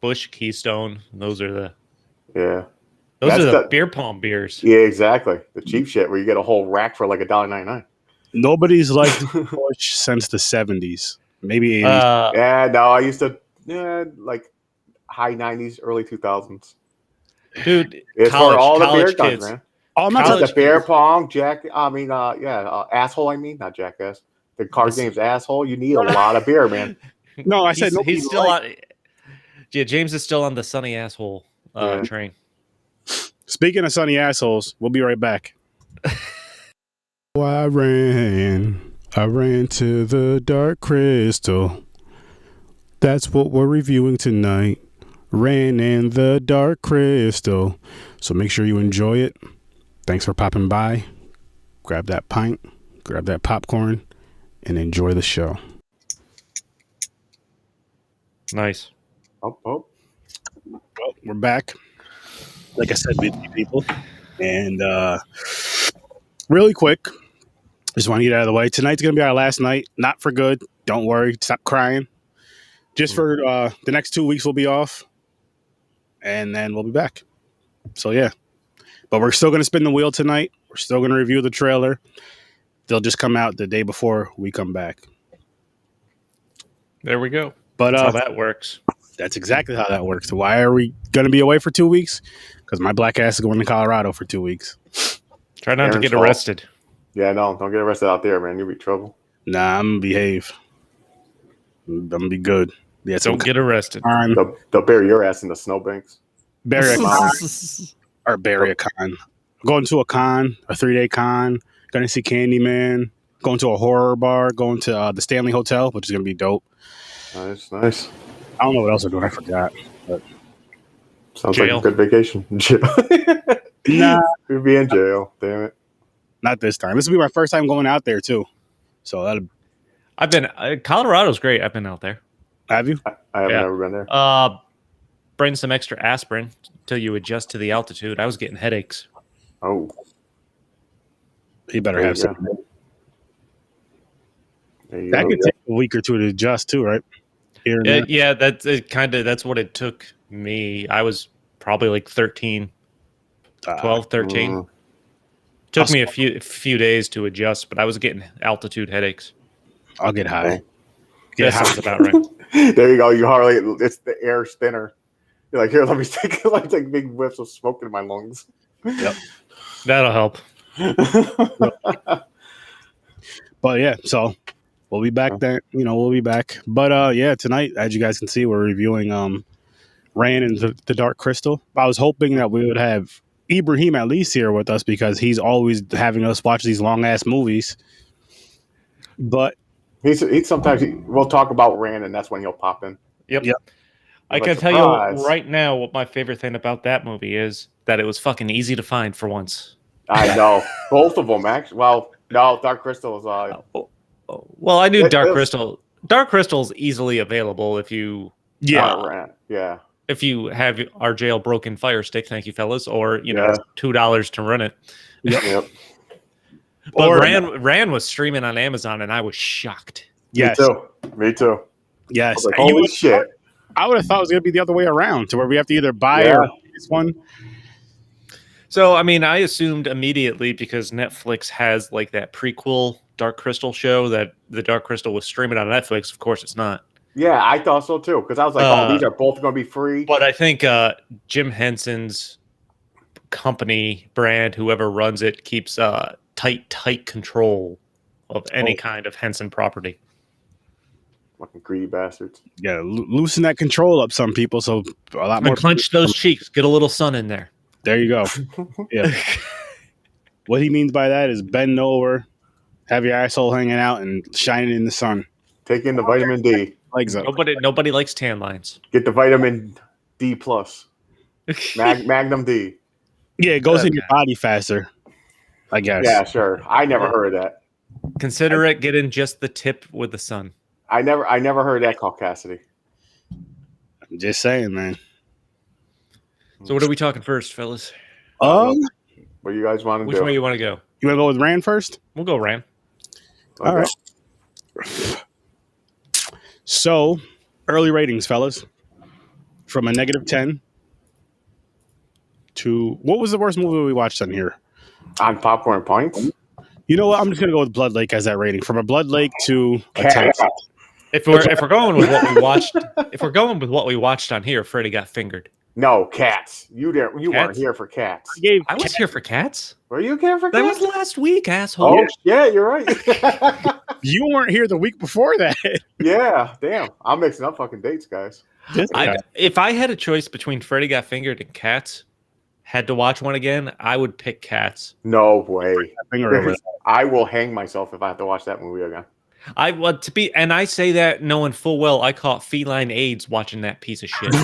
Busch, Keystone. Those are the Yeah. beer pong beers. Yeah, exactly. The cheap shit where you get a whole rack for like $1.99. Nobody's liked Busch since the 70s, maybe 80s. Yeah, no, I used to like high 90s, early 2000s. Dude, It's for all the beer kids, guns, man. Oh, I'm not Just talking the beer pong, asshole. I mean, not jackass. The card games, asshole. You need a lot of beer, man. No, I said he's still on. Yeah, James is still on the sunny asshole train. Speaking of sunny assholes, we'll be right back. I ran to the Dark Crystal. That's what we're reviewing tonight. Ran in the Dark Crystal. So make sure you enjoy it. Thanks for popping by. Grab that pint, grab that popcorn, and enjoy the show. Nice. Oh. Well, we're back. Like I said, with you people. And really quick, just want to get out of the way. Tonight's going to be our last night. Not for good. Don't worry. Stop crying. Just for the next 2 weeks, we'll be off. And then we'll be back. So, yeah. But we're still going to spin the wheel tonight. We're still going to review the trailer. They'll just come out the day before we come back. There we go. But that's how that works. That's exactly how that works. Why are we going to be away for 2 weeks? Because my black ass is going to Colorado for 2 weeks. Try not to get arrested. Yeah, no, don't get arrested out there, man. You'll be in trouble. Nah, I'm going to behave. I'm going to be good. Yeah, don't get arrested. They'll bury your ass in the snowbanks. Bury a con. Or bury a con. Going to a con, a 3-day con. Going to see Candyman. Going to a horror bar. Going to the Stanley Hotel, which is going to be dope. Nice. I don't know what else we're doing. I forgot. But sounds like a good vacation. Nah. We'll be in jail. Damn it. Not this time. This will be my first time going out there, too. So that'll... I've been... Colorado's great. I've been out there. Have you? I have never been there. Bring some extra aspirin until you adjust to the altitude. I was getting headaches. Oh. You better have some. That could take a week or two to adjust, too, right? Yeah, that's what it took me. I was probably like 13, 12, 13. Took me a few days to adjust, but I was getting altitude headaches. I'll get high. Yeah, sounds about right. There you go. You hardly. It's the air thinner. You're like, here, let me take big whiffs of smoke in my lungs. Yep, that'll help. But yeah, so we'll be back then. We'll be back. But yeah, tonight, as you guys can see, we're reviewing Ran in the Dark Crystal. I was hoping that we would have Ibrahim at least here with us because he's always having us watch these long ass movies. But he's sometimes we'll talk about Ran, and that's when he'll pop in. Yep. I can tell you right now what my favorite thing about that movie is that it was fucking easy to find for once. I know. Both of them, actually. Well, no, Dark Crystal is... well, I knew Dark Crystal. Dark Crystal is easily available if you... Yeah. If you have our jailbroken Fire Stick, thank you, fellas, or, $2 to run it. Yep. But Ran was streaming on Amazon, and I was shocked. Yes. Me too. Yes. Like, holy shit. I would have thought it was going to be the other way around, to where we have to either buy or this one. So, I mean, I assumed immediately because Netflix has like that prequel Dark Crystal show that the Dark Crystal was streaming on Netflix. Of course, it's not. Yeah, I thought so too because I was like, these are both going to be free. But I think Jim Henson's company brand, whoever runs it, keeps tight control of any kind of Henson property. Fucking greedy bastards. Yeah, loosen that control up, some people. So a lot more. Clench those cheeks. Get a little sun in there. There you go. Yeah. What he means by that is bend over, have your asshole hanging out, and shining in the sun. Take in the vitamin D. Legs up. Nobody likes tan lines. Get the vitamin D plus. Magnum D. Yeah, it goes in your body faster, I guess. Yeah, sure. I never heard of that. Consider it getting just the tip with the sun. I never heard that called Cassidy. I'm just saying, man. So what are we talking first, fellas? What do you guys want to do? Which way you want to go? You want to go with Ran first? We'll go Ran. Okay. All right. So, early ratings, fellas. from a -10 to what was the worst movie we watched on here? On Popcorn Pints? You know what? I'm just gonna go with Blood Lake as that rating. From a Blood Lake to a 10. If we're going with what we watched, if we're going with what we watched on here, Freddy Got Fingered. No, Cats. You weren't Cats? here for Cats. I was here for Cats. Were you here for That Cats? was last week, asshole. Oh, yeah, you're right. You weren't here the week before that. Yeah, damn. I'm mixing up fucking dates, guys. If I had a choice between Freddy Got Fingered and Cats, had to watch one again, I would pick Cats. No way. Over I will hang myself if I have to watch that movie again. I want to be, and I say that knowing full well I caught feline AIDS watching that piece of shit.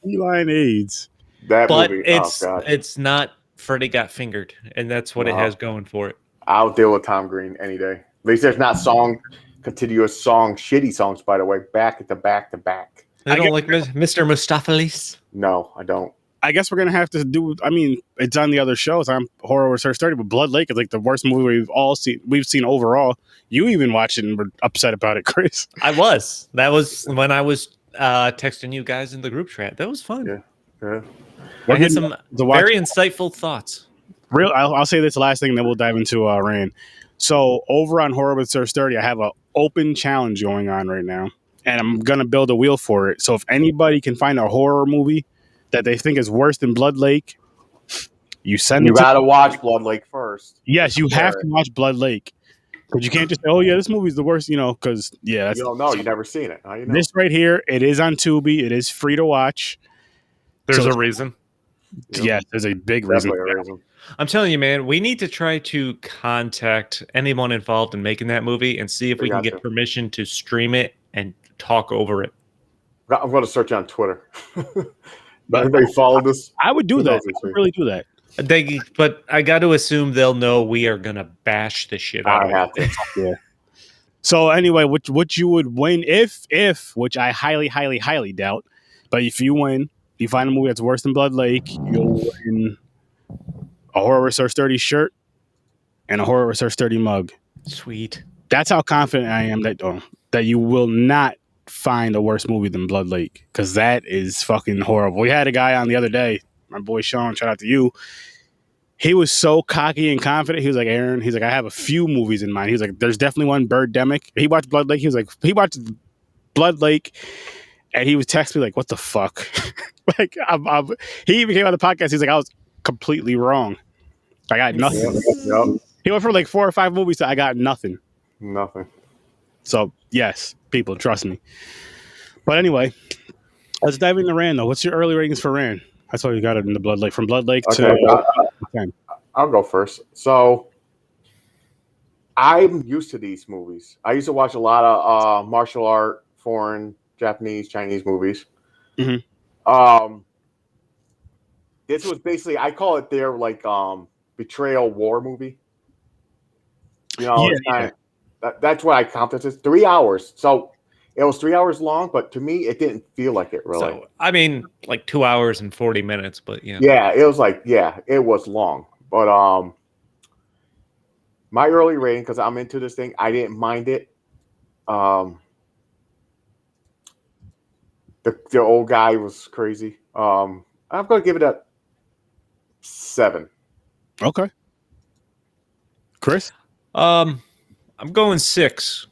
Feline AIDS. That But movie, it's not Freddy Got Fingered, and that's what it has going for it. I'll deal with Tom Green any day. At least there's not continuous shitty songs, by the way, back to back to back. I don't like Mr. Mustaphalis. No, I don't. I guess we're gonna have to do. I mean, it's on the other shows. I'm Horror Research 30, but Blood Lake is like the worst movie we've seen overall. You even watched it and were upset about it, Chris. I was. That was when I was texting you guys in the group chat. That was fun. Yeah. I had some very insightful thoughts. I'll say this last thing, and then we'll dive into Rand. So over on Horror Research 30, I have an open challenge going on right now, and I'm gonna build a wheel for it. So if anybody can find a horror movie that they think is worse than Blood Lake, you gotta watch Blood Lake first. Yes, you have to watch Blood Lake. Because you can't just say, oh, yeah, this movie's the worst, because, yeah. You don't know. You've never seen it. How you know? This right here, it is on Tubi. It is free to watch. There's a reason. Yeah, there's a big reason. I'm telling you, man, we need to try to contact anyone involved in making that movie and see if we can get permission to stream it and talk over it. I'm going to search on Twitter. Everybody follow this? I would do that. I would really do that. But I got to assume they'll know we are gonna bash the shit out of it. Yeah. So anyway, what you would win if which I highly doubt, but if you win, you find a movie that's worse than Blood Lake, you'll win a Horror Research 30 shirt and a Horror Research 30 mug. Sweet. That's how confident I am that you will not find a worse movie than Blood Lake, because that is fucking horrible. We had a guy on the other day, my boy Sean, shout out to you. He was so cocky and confident. He was like, Aaron, he's like, I have a few movies in mind. He was like, there's definitely one, Birdemic. He watched Blood Lake. He was like, he watched Blood Lake, and he was texting me like, what the fuck? Like, he even came on the podcast. He's like, I was completely wrong. I got nothing. Yep. He went from like 4 or 5 movies to I got nothing. Nothing. So, yes, people, trust me. But anyway, let's dive into Rand, though. What's your early ratings for Rand? That's why you got it in the Blood Lake. From Blood Lake to 10. I'll go first. So, I'm used to these movies. I used to watch a lot of martial art, foreign, Japanese, Chinese movies. Mm-hmm. This was basically, I call it their like betrayal war movie. You know, that's what I count this as. 3 hours. So it was 3 hours long, but to me, it didn't feel like it really. So, I mean, like 2 hours and 40 minutes, but yeah. Yeah, it was like, it was long. But my early rating, because I'm into this thing, I didn't mind it. The old guy was crazy. I'm going to give it a 7. Okay. Chris? I'm going 6.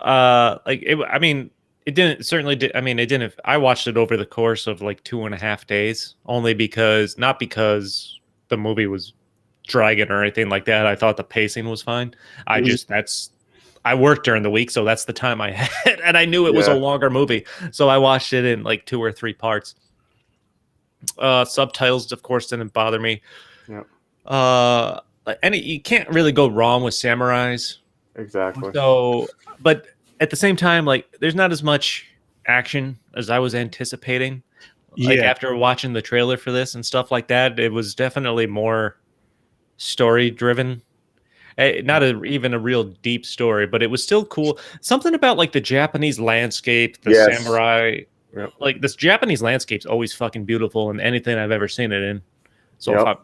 It didn't. I watched it over the course of like 2.5 days, not because the movie was dragging or anything like that. I thought the pacing was fine. I worked during the week, so that's the time I had, and I knew it was a longer movie, so I watched it in like 2 or 3 parts. Subtitles, of course, didn't bother me. Yeah. You can't really go wrong with samurais. Exactly. So, but at the same time, like, there's not as much action as I was anticipating. Like, after watching the trailer for this and stuff like that, it was definitely more story driven. Not even a real deep story, but it was still cool. Something about like the Japanese landscape, the samurai, like this Japanese landscape's always fucking beautiful in anything I've ever seen it in. So,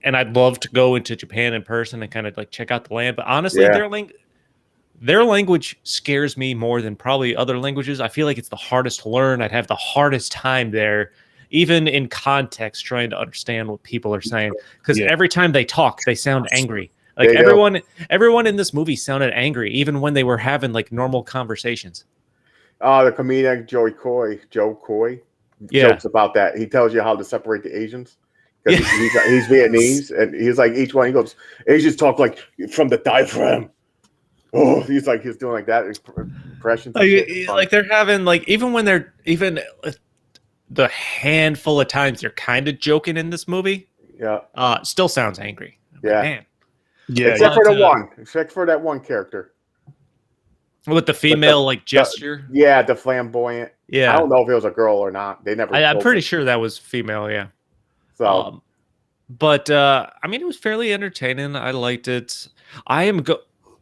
and I'd love to go into Japan in person and kind of like check out the land. But honestly, their language scares me more than probably other languages. I feel like it's the hardest to learn. I'd have the hardest time there, even in context, trying to understand what people are saying. Because every time they talk, they sound angry. Like everyone in this movie sounded angry, even when they were having like normal conversations. The comedian Joe Coy jokes about that. He tells you how to separate the Asians. Because he's Vietnamese, and he's like each one. He goes, Asians talk like from the diaphragm. Oh, he's doing like that impression. Like they're having like even when they're even the handful of times they're kind of joking in this movie. Yeah, still sounds angry. Yeah, man. Yeah, except for that one character with the female gesture. The flamboyant. Yeah, I don't know if it was a girl or not. They never. I'm pretty sure that was female. Yeah. So, but I mean, it was fairly entertaining. I liked it.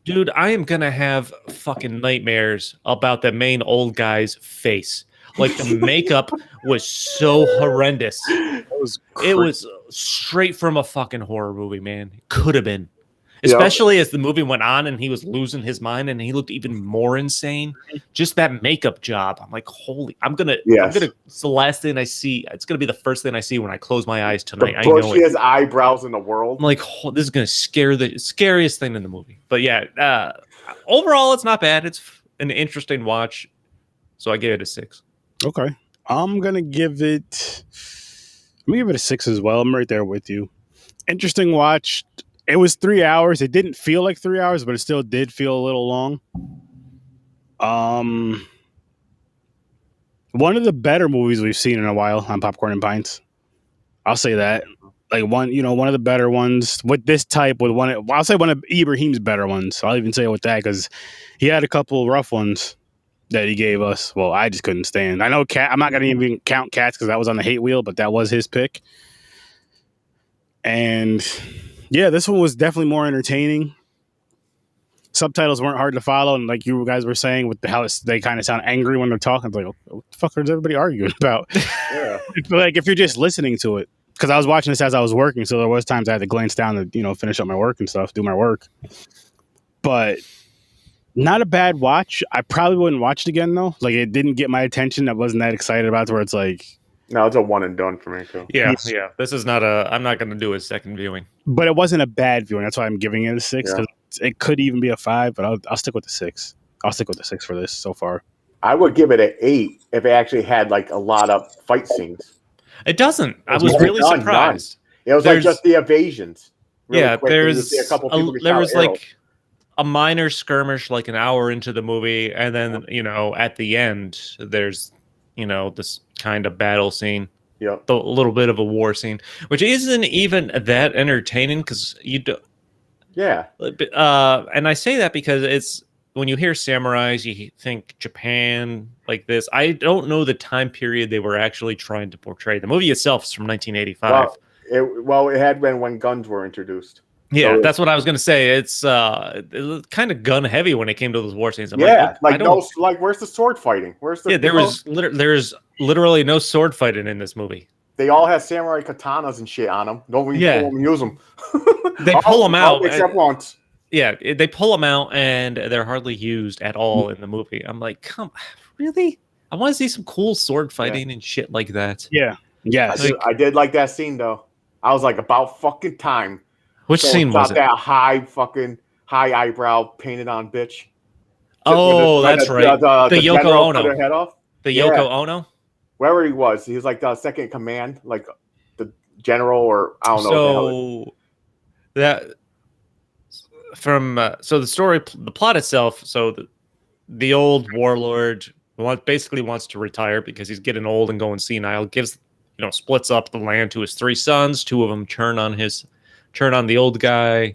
Dude, I am gonna have fucking nightmares about the main old guy's face. Like the makeup was so horrendous. It was straight from a fucking horror movie, man. It could have been. Especially as the movie went on and he was losing his mind and he looked even more insane. Just that makeup job. I'm like, it's the last thing I see. It's going to be the first thing I see when I close my eyes tonight. The bushiest eyebrows in the world. I'm like, this is going to scare the scariest thing in the movie. But yeah, overall, it's not bad. It's an interesting watch. So I gave it a 6. Okay. I'm going to give it a 6 as well. I'm right there with you. Interesting watch. It was 3 hours. It didn't feel like 3 hours, but it still did feel a little long. One of the better movies we've seen in a while on Popcorn and Pints. I'll say that. Like one of the better ones with this type. I'll say one of Ibrahim's better ones. I'll even say it with that because he had a couple rough ones that he gave us. Well, I just couldn't stand. I know I'm not gonna even count Cats because that was on the hate wheel, but that was his pick. And yeah, this one was definitely more entertaining. Subtitles weren't hard to follow, and like you guys were saying, with how they kind of sound angry when they're talking. It's like, what the fuck is everybody arguing about? Yeah. Like if you're just listening to it, because I was watching this as I was working, so there was times I had to glance down to finish up my work and stuff, do my work. But not a bad watch. I probably wouldn't watch it again though. Like it didn't get my attention. I wasn't that excited about it. Where it's like. No, it's a one and done for me too. Yeah. This is not I'm not going to do a second viewing. But it wasn't a bad viewing. That's why I'm giving it a 6. Because it could even be a 5, but I'll stick with the 6. I'll stick with the 6 for this so far. I would give it an 8 if it actually had like a lot of fight scenes. It doesn't. I was really surprised. It was like just the evasions. Really quick. There was like a minor skirmish like an hour into the movie, and then at the end there's this kind of battle scene. Yeah, a little bit of a war scene, which isn't even that entertaining because you do. Yeah. And I say that because it's when you hear samurais, you think Japan like this. I don't know the time period they were actually trying to portray. The movie itself is from 1985. It had been when guns were introduced. Yeah, so that's what I was going to say. It's kind of gun heavy when it came to those war scenes. Where's the sword fighting? There's literally no sword fighting in this movie. They all have samurai katanas and shit on them. Don't pull them and use them. They pull them out except once. Yeah, they pull them out and they're hardly used at all in the movie. I'm like, come, really? I want to see some cool sword fighting and shit like that. Yeah, yeah. I did like that scene though. I was like, about fucking time. Which scene was it? That high eyebrow painted on bitch. Oh, that's right. The Yoko Ono. Her head off. The Yoko Ono. Wherever he was like the second in command, like the general, or I don't know. So the story, the plot itself. So the old warlord basically wants to retire because he's getting old and going senile. Splits up the land to his 3 sons. 2 of them turn on the old guy.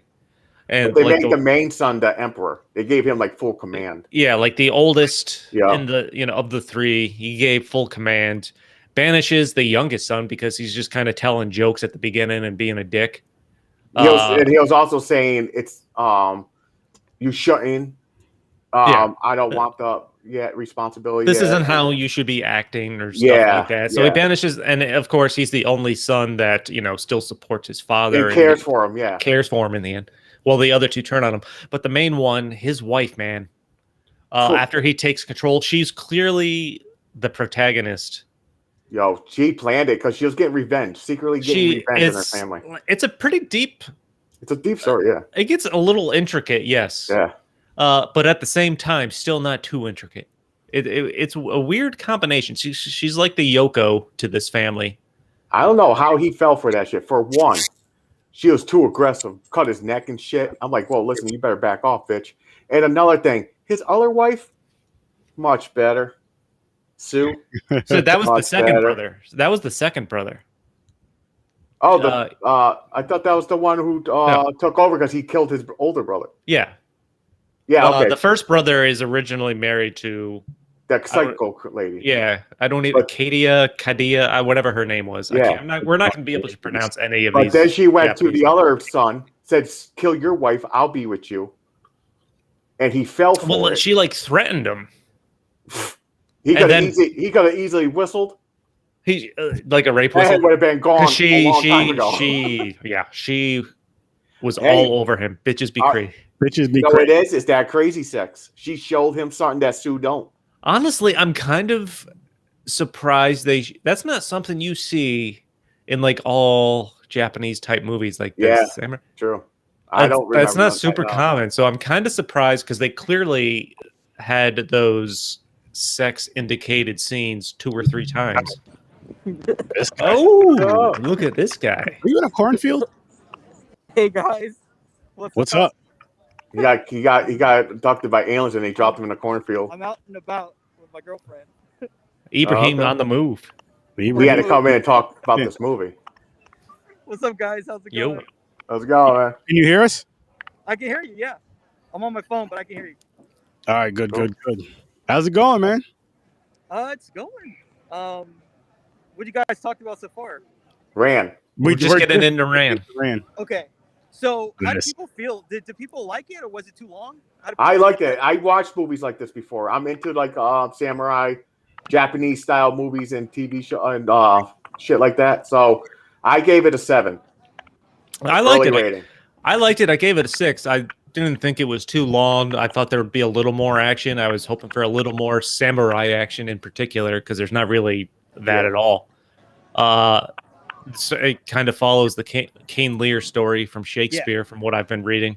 And they made the main son the emperor. They gave him like full command. Yeah, like the oldest in the of the 3, he gave full command. Banishes the youngest son because he's just kind of telling jokes at the beginning and being a dick. He was also saying it's you shouldn't. I don't want the responsibility. This isn't how you should be acting or stuff like that. So he banishes, and of course he's the only son that still supports his father and cares for him. Yeah, cares for him in the end. Well, the other two turn on him, but the main one, his wife, man. After he takes control, she's clearly the protagonist. Yo, she planned it because she was getting revenge, secretly getting revenge on her family. It's a pretty deep. It's a deep story, yeah. It gets a little intricate, yes. Yeah. But at the same time, still not too intricate. It's a weird combination. She's like the Yoko to this family. I don't know how he fell for that shit. For one, she was too aggressive, cut his neck and shit. I'm like, well, listen, you better back off, bitch. And another thing, his other wife, much better. Sue. So that was the second brother. That was the second brother. Oh, I thought that was the one who took over because he killed his older brother. Yeah. Yeah, okay. The first brother is originally married to that psycho lady. Yeah, I don't even Kadia, whatever her name was. Yeah. We're not going to be able to pronounce any of these. But then she went Japanese to the other son, said, "Kill your wife, I'll be with you." And he fell for it. Well, she like threatened him. He could have easily whistled. He like a rape whistle would have been gone. She was all over him. Bitches be crazy. Bitches be crazy. It is that crazy sex. She showed him something that Sue don't. Honestly, I'm kind of surprised that's not something you see in like all Japanese type movies like this. Yeah, true. I don't remember. That's not super common, so I'm kind of surprised because they clearly had those sex indicated scenes 2 or 3 times. Oh, look at this guy. Are you in a cornfield? Hey guys, what's up? He got abducted by aliens and they dropped him in a cornfield. I'm out and about with my girlfriend. Ibrahim on the move. We had to come in and talk about this movie. What's up, guys? How's it going? How's it going, man? Can you hear us? I can hear you. Yeah, I'm on my phone, but I can hear you. All right, good. How's it going, man? It's going. What you guys talked about so far? Ran. We're just getting into Ran. Okay. So how do people feel? Did people like it, or was it too long? I liked it. I watched movies like this before. I'm into like samurai, Japanese style movies and TV show and shit like that. So I gave it a 7. I liked it. I liked it. I gave it a 6. I didn't think it was too long. I thought there would be a little more action. I was hoping for a little more samurai action in particular because there's not really that at all. So it kind of follows the Cain Lear story from Shakespeare, from what I've been reading,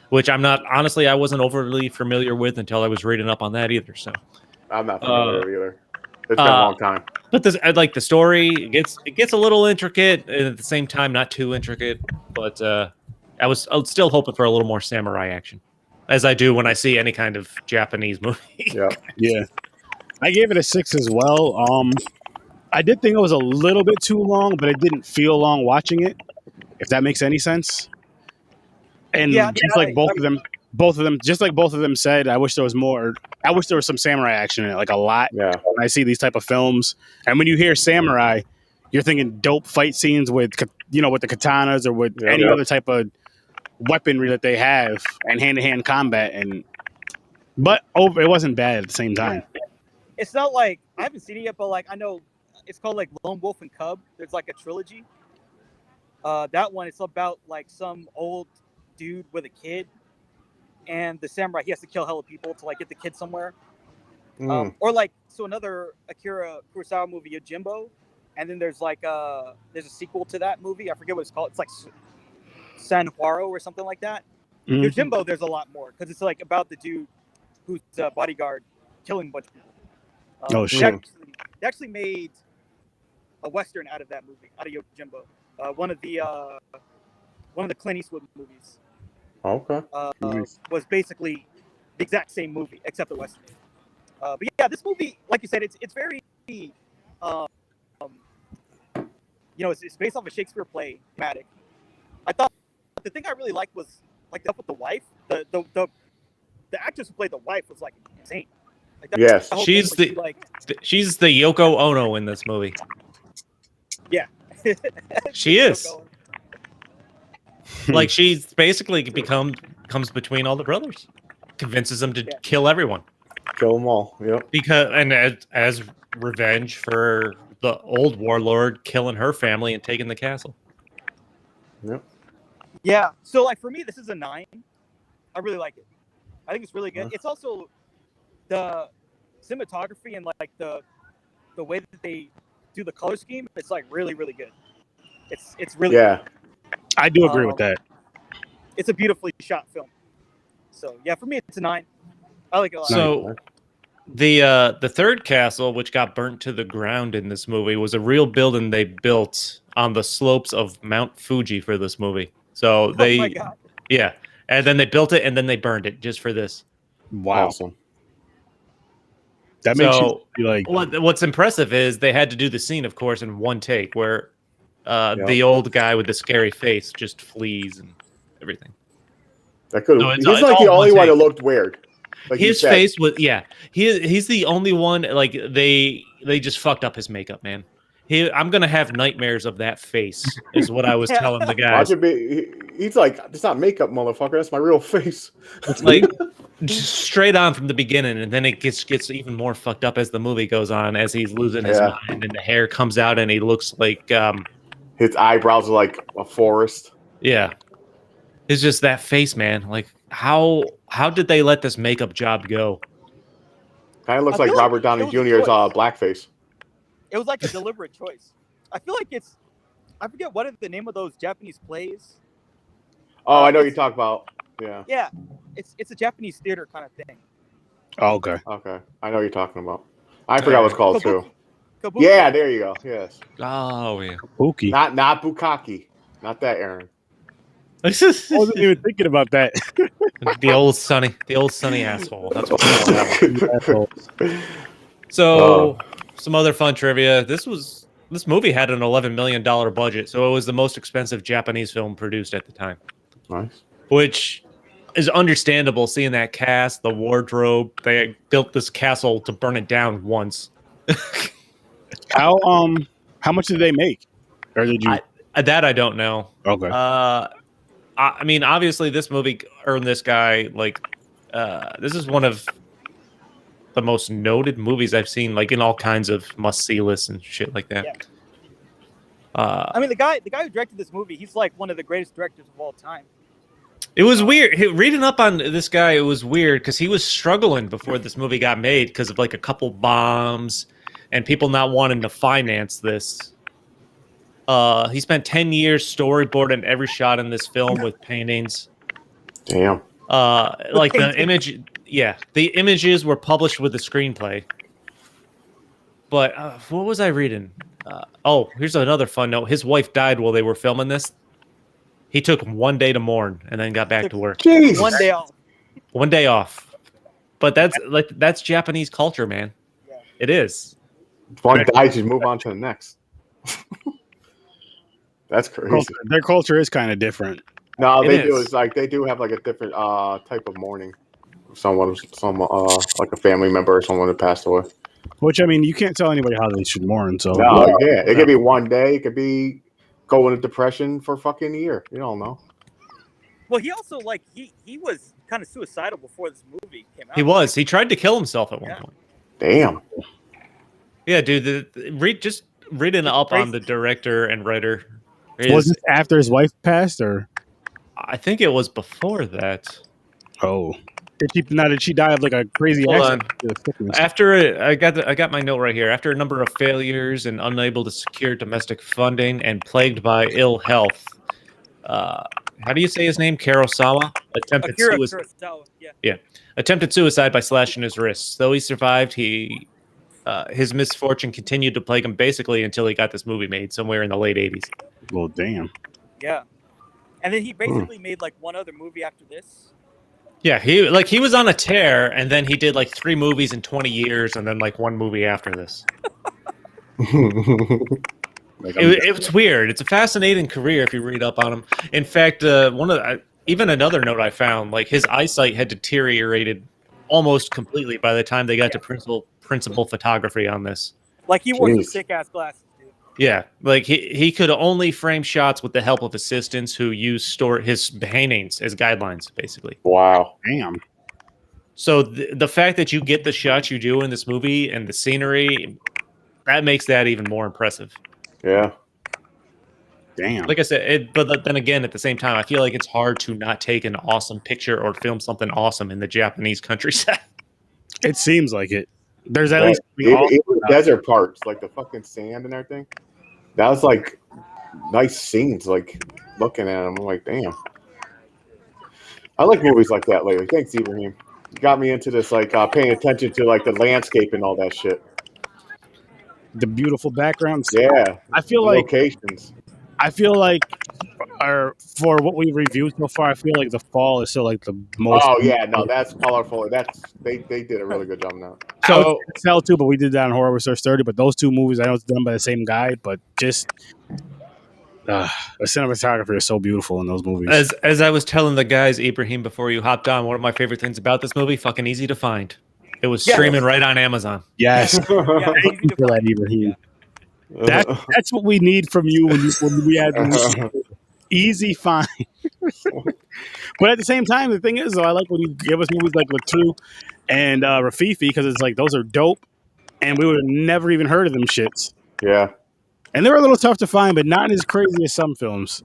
which I wasn't overly familiar with until I was reading up on that either. So I'm not familiar either. It's been a long time. But I like the story. It gets a little intricate, and at the same time, not too intricate. But I was still hoping for a little more samurai action, as I do when I see any kind of Japanese movie. Yeah. I gave it a 6 as well. I did think it was a little bit too long, but it didn't feel long watching it, if that makes any sense. And just like both of them, just like both of them said, I wish there was more. I wish there was some samurai action in it, like a lot. Yeah. When I see these type of films, and when you hear samurai, you're thinking dope fight scenes with the katanas or with any other type of weaponry that they have and hand-to-hand combat. But it wasn't bad at the same time. It's not like I haven't seen it yet, but like I know. It's called like Lone Wolf and Cub. There's like a trilogy. That one, it's about like some old dude with a kid, and the samurai, he has to kill hella people to like get the kid somewhere. Or like another Akira Kurosawa movie, Yojimbo, and then there's like there's a sequel to that movie. I forget what it's called. It's like Sanhuaro or something like that. Yojimbo, there's a lot more because it's like about the dude who's a bodyguard killing a bunch of people. Shit! They actually made a Western out of that movie, out of Yojimbo. One of the Clint Eastwood movies. Okay. Was basically the exact same movie except the Western. But yeah, this movie, like you said, it's very, it's based off a Shakespeare play, thematic. I thought the thing I really liked was like the with the wife. The actress who played the wife was like insane. Like, yes, she's the Yoko Ono in this movie. Yeah, she is. Like she's basically comes between all the brothers, convinces them to kill everyone, kill them all. Yep. Because as revenge for the old warlord killing her family and taking the castle. Yep. Yeah. So like for me, this is a 9. I really like it. I think it's really good. It's also the cinematography and like the way that they do the color scheme. It's like really really good. It's really Yeah. I do agree with that. It's a beautifully shot film. So yeah, for me it's a 9. I like it a lot. So the third castle, which got burnt to the ground in this movie, was a real building they built on the slopes of Mount Fuji for this movie. So they, oh my God. yeah, and then they built it and then they burned it just for this. Wow. Awesome. That makes So you be like, what's impressive is they had to do the scene, of course, in one take, where the old guy with the scary face just flees and everything. That could. No, He's it's like all the only one one that take. looked weird. Like His face was he's the only one. Like they just fucked up his makeup, man. I'm gonna have nightmares of that face, is what I was telling the guys. Watch it be. He's like, it's not makeup, motherfucker. That's my real face. Like just straight on from the beginning, and then it gets even more fucked up as the movie goes on, as he's losing his mind, and the hair comes out, and he looks like his eyebrows are like a forest. Yeah, it's just that face, man. Like how did they let this makeup job go? Kind of looks like Robert Downey Jr.'s blackface. It was like a deliberate choice. I feel like I forget what is the name of those Japanese plays. Oh, I know what you're talking about. Yeah. Yeah, it's a Japanese theater kind of thing. oh, okay. Okay. I know what you're talking about. I forgot what it's called too. Kabuki. Yeah, there you go. Yes. Oh yeah, Pookie. Not Bukkake. Not that, Aaron. I wasn't even thinking about that. the old sunny asshole. That's what that was. So, some other fun trivia. This movie had an $11 million budget, so it was the most expensive Japanese film produced at the time. Nice. Which is understandable, seeing that cast, the wardrobe. They built this castle to burn it down once. How much did they make? Or did you? That I don't know. Okay. I mean, obviously, this movie earned this guy this is one of the most noted movies I've seen, like in all kinds of must-see lists and shit like that. Yeah. I mean, the guy who directed this movie, he's like one of the greatest directors of all time. It was weird. Reading up on this guy, it was weird because he was struggling before this movie got made because of like a couple bombs and people not wanting to finance this. He spent 10 years storyboarding every shot in this film with paintings. Damn. Like the images were published with the screenplay. But what was I reading? Here's another fun note. His wife died while they were filming this. He took 1 day to mourn and then got back to work. Jeez. 1 day off. 1 day off. But that's Japanese culture, man. Yeah. It is. One dies, you move on to the next. That's crazy. Their culture is kind of different. No, they do. is. It's like they do have like a different type of mourning. Some like a family member or someone that passed away. Which, I mean, you can't tell anybody how they should mourn. So No, yeah, it could be 1 day. It could be go into depression for fucking a year. You don't know. Well, he also he was kind of suicidal before this movie came out. He was. He tried to kill himself at one point. Damn. Yeah, dude. Just reading up on the director and writer. Was this after his wife passed, or? I think it was before that. Oh, did she die of like a crazy Hold accident? After I got my note right here. After a number of failures and unable to secure domestic funding and plagued by ill health, how do you say his name? Kurosawa attempted suicide. Kurosawa, Yeah, attempted suicide by slashing his wrists. Though he survived, his misfortune continued to plague him basically until he got this movie made somewhere in the late '80s. Well, damn. Yeah. And then he basically made like one other movie after this. Yeah, he was on a tear, and then he did like 3 movies in 20 years, and then like 1 movie after this. It's weird. It's a fascinating career if you read up on him. In fact, even another note I found, like his eyesight had deteriorated almost completely by the time they got to principal photography on this. Like he wore some sick ass glasses, dude. Yeah, like he could only frame shots with the help of assistants who used his paintings as guidelines, basically. Wow. Damn. So the fact that you get the shots you do in this movie and the scenery, that makes that even more impressive. Yeah. Damn. Like I said, but then again, at the same time, I feel like it's hard to not take an awesome picture or film something awesome in the Japanese countryside. It seems like it. There's at Yeah, least even the desert parts, like the fucking sand and everything. That was like nice scenes. Like looking at them, I'm like, damn. I like movies like that lately. Thanks, Ibrahim. You got me into this, like paying attention to like the landscape and all that shit. the beautiful backgrounds. Yeah, I feel the like locations. for what we reviewed so far, I feel like the fall is still like the most. Oh yeah, no, that's colorful. They did a really good job on that. So Cell too, but we did that on Horror Research 30. But those two movies, I know it's done by the same guy, but just the cinematography is so beautiful in those movies. As I was telling the guys, Ibrahim, before you hopped on, one of my favorite things about this movie, fucking easy to find. It was streaming right on Amazon. Yes, Yeah, thank you for that, Ibrahim. That's what we need from you when we add easy find. But at the same time, the thing is, though, I like when you give us movies like Latu and Rafifi because it's like those are dope, and we would have never even heard of them shits. Yeah. And they're a little tough to find, but not as crazy as some films.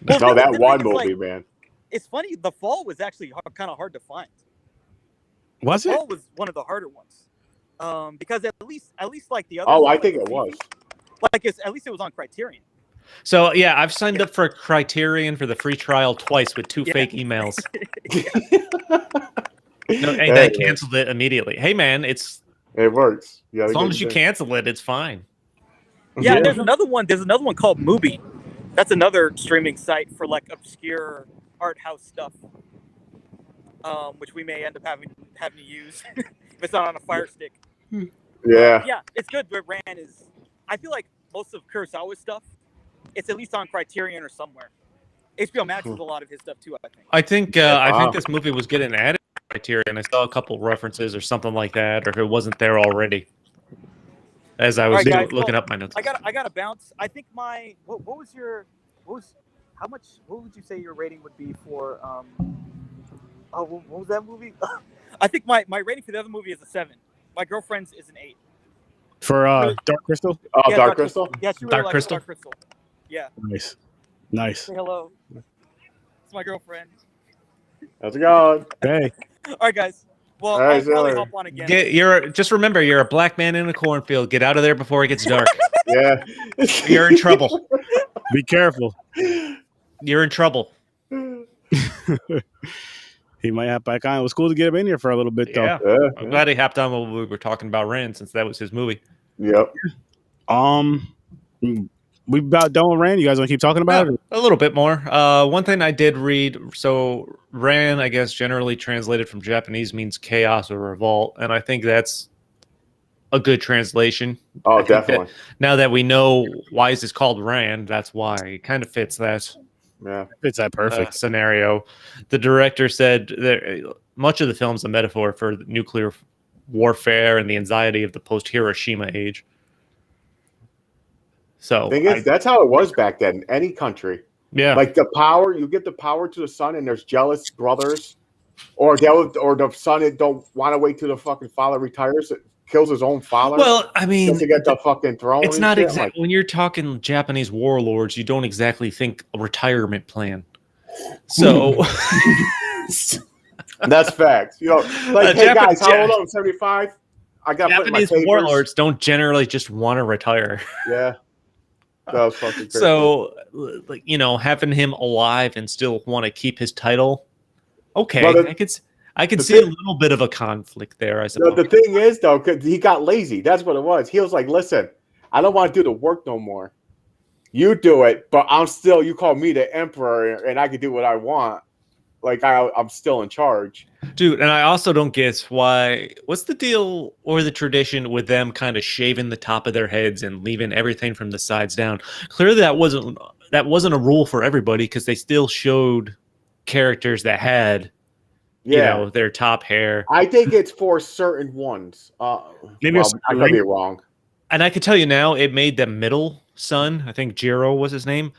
Well, No, that one it's movie, like, man. It's funny. The Fall was actually kind of hard to find. Was The it? Fall was one of the harder ones, because at least like the other. Oh, one, I like think it Rafifi, was. Like at least it was on Criterion. So yeah, I've signed up for Criterion for the free trial twice with 2 fake emails. No, and I canceled it immediately. Hey man, it works. Yeah, as long as you cancel it, it's fine. Yeah, there's another one. There's another one called Mubi. That's another streaming site for like obscure art house stuff, which we may end up having to use if it's not on a Fire Stick. Yeah. Yeah, it's good. But Ran is. I feel like most of Kurosawa's stuff, it's at least on Criterion or somewhere. HBO Max has a lot of his stuff too. I think. I think this movie was getting added to Criterion. I saw a couple references or something like that, or if it wasn't there already. As I was looking up my notes, I got to bounce. I think what would you say your rating would be for what was that movie? I think my rating for the other movie is a 7. My girlfriend's is an 8. For Dark Crystal? Oh, Yeah, Dark Crystal? Yeah, she really Dark likes Crystal? Dark Crystal. Yeah. Nice. Say hello. It's my girlfriend. How's it going? Hey. All right, guys. Well, All right, I'll probably Zeller. hop on again. just remember, you're a black man in a cornfield. Get out of there before it gets dark. Yeah. You're in trouble. Be careful. You're in trouble. He might have back on. It was cool to get him in here for a little bit, though. Yeah. I'm glad he hopped on when we were talking about Rand, since that was his movie. Yep. We about done with Rand. You guys want to keep talking about it? A little bit more. One thing I did read, so Ran, I guess, generally translated from Japanese means chaos or revolt, and I think that's a good translation. Oh, definitely. Now that we know why is this called Ran, that's why. It kind of fits that. Yeah, it's that perfect scenario. The director said that much of the film's a metaphor for nuclear warfare and the anxiety of the post-Hiroshima age. So thing is, that's how it was back then. Any country, yeah, like the power, you get the power to the son, and there's jealous brothers, or the son don't want to wait till the fucking father retires. It kills his own father. Well, I mean, to get the fucking throne. It's not exactly when you're talking Japanese warlords, you don't exactly think a retirement plan. So that's facts. You know, like, hey guys, how old am I? 75. I got Japanese warlords don't generally just want to retire. Yeah. That was fucking crazy. So, like, having him alive and still want to keep his title, okay, I could see a little bit of a conflict there, I suppose. The thing is, though, because he got lazy. That's what it was. He was like, listen, I don't want to do the work no more. You do it, but you call me the emperor, and I can do what I want. Like, I'm still in charge. Dude, and I also don't get what's the deal or the tradition with them kind of shaving the top of their heads and leaving everything from the sides down? Clearly that wasn't a rule for everybody, because they still showed characters that had their top hair. I think it's for certain ones. Maybe I could be wrong. And I can tell you now, it made the middle son, I think Jiro was his name,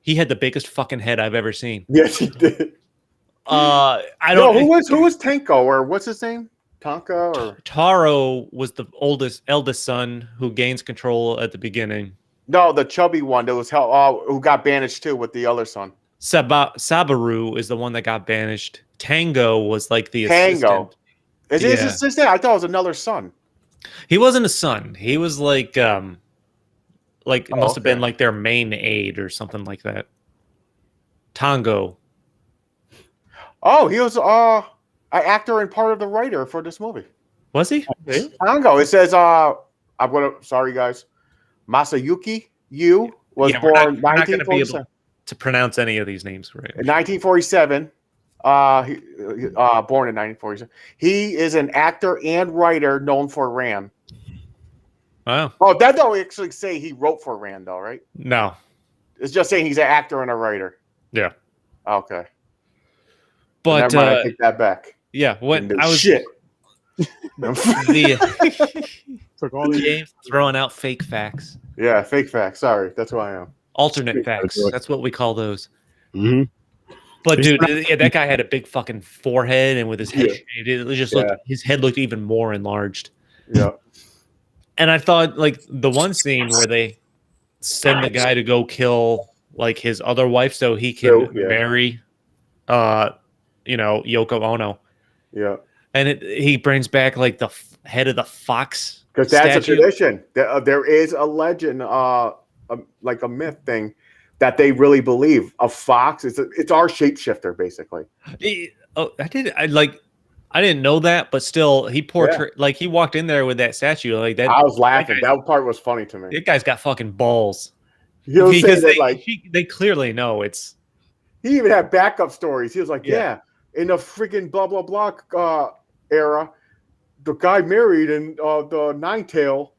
he had the biggest fucking head I've ever seen. Yes, he did. I don't know who was Tenko, or what's his name? Tonka or Taro was the eldest son who gains control at the beginning. No, the chubby one that was who got banished too with the other son. Sabaru is the one that got banished. Tango was like the Tango. assistant. Is his assistant? I thought it was another son. He wasn't a son. He was like it must have been like their main aide or something like that. Tango. Oh, he was an actor and part of the writer for this movie. Was he? Tango. It says sorry guys. Masayuki Yu was born 1947. To pronounce any of these names right. In 1947. Born in 1947. He is an actor and writer known for Ran. Wow. Oh, that don't actually say he wrote for Ran, though, right? No. It's just saying he's an actor and a writer. Yeah. Okay. But never mind, I take that back. Yeah. When I was shit. Took all the throwing out fake facts. Yeah, fake facts. Sorry, that's who I am. Alternate facts. That's what we call those. Mm-hmm. But dude, that guy had a big fucking forehead, and with his head shaved, it just looked. His head looked even more enlarged. Yeah. And I thought, like, the one scene where they send the guy to go kill like his other wife so he can marry, Yoko Ono. Yeah. And he brings back like the head of the fox. Because that's a tradition. There is a legend, like a myth thing, that they really believe a fox. It's our shapeshifter, basically. I didn't know that, but still, he portrayed like he walked in there with that statue like that. I was laughing. That part was funny to me. That guy's got fucking balls. Because they clearly know it's. He even had backup stories. He was like, in the freaking blah blah blah era, the guy married and the nine-tail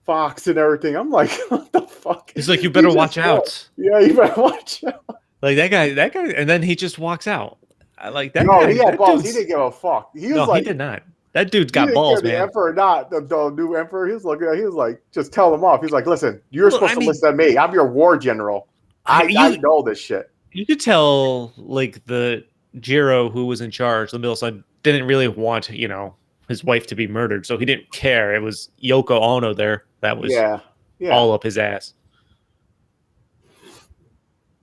fox and everything. I'm like, what the fuck? He's like, you better watch out. Yeah, you better watch out. Like that guy, and then he just walks out. I like that. No, guy, he had balls. He didn't give a fuck. He did not. That dude's got balls, man. The emperor, not the new emperor. He was like, just tell him off. He's like, listen, you're supposed to listen to me. I'm your war general. I know this shit. You could tell, like, the Jiro who was in charge, the middle son, didn't really want, his wife to be murdered, so he didn't care. It was Yoko Ono there that was all up his ass.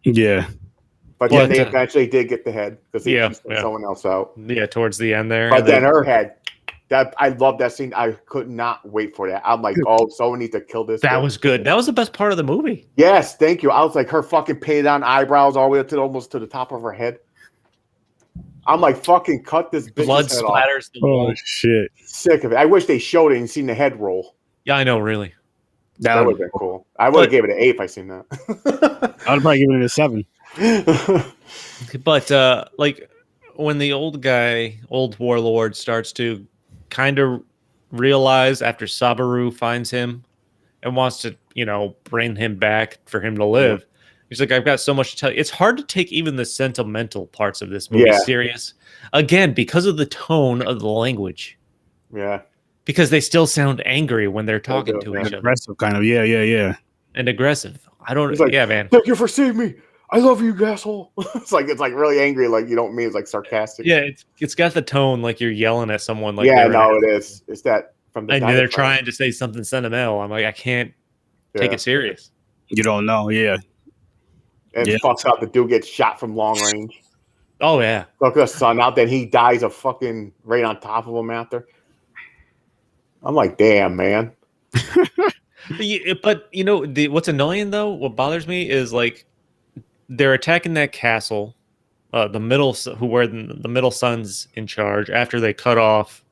Yeah. But then they eventually did get the head because he sent someone else out. Yeah, towards the end there. But then her head. I love that scene. I could not wait for that. I'm like, someone needs to kill this. That was good. That was the best part of the movie. Yes, thank you. I was like, her fucking painted on eyebrows all the way up to almost to the top of her head. I'm like, fucking cut this bitch's blood head splatters off. the wall. Oh shit! Sick of it. I wish they showed it and seen the head roll. Yeah, I know. Really, that would have been cool. I would have gave it an 8 if I seen that. I'd probably give it a 7. But like when the old warlord starts to kind of realize after Sabaru finds him and wants to, bring him back for him to live. He's like, I've got so much to tell you. It's hard to take even the sentimental parts of this movie serious. Again, because of the tone of the language. Yeah. Because they still sound angry when they're talking to each other. Aggressive, kind of. Yeah. And aggressive. I don't. Like, man. Thank you for saving me. I love you, asshole. it's like really angry, like you don't mean it's like sarcastic. Yeah, it's got the tone like you're yelling at someone. Like it is. It's that from the. And they're trying to say something sentimental. I'm like, I can't take it serious. You don't know, And fucks up. The dude gets shot from long range. Oh yeah. Look at the sun out. Then he dies of fucking right on top of him after. I'm like, damn, man. But what's annoying though, what bothers me is like. They're attacking that castle, the middle son's in charge after they cut off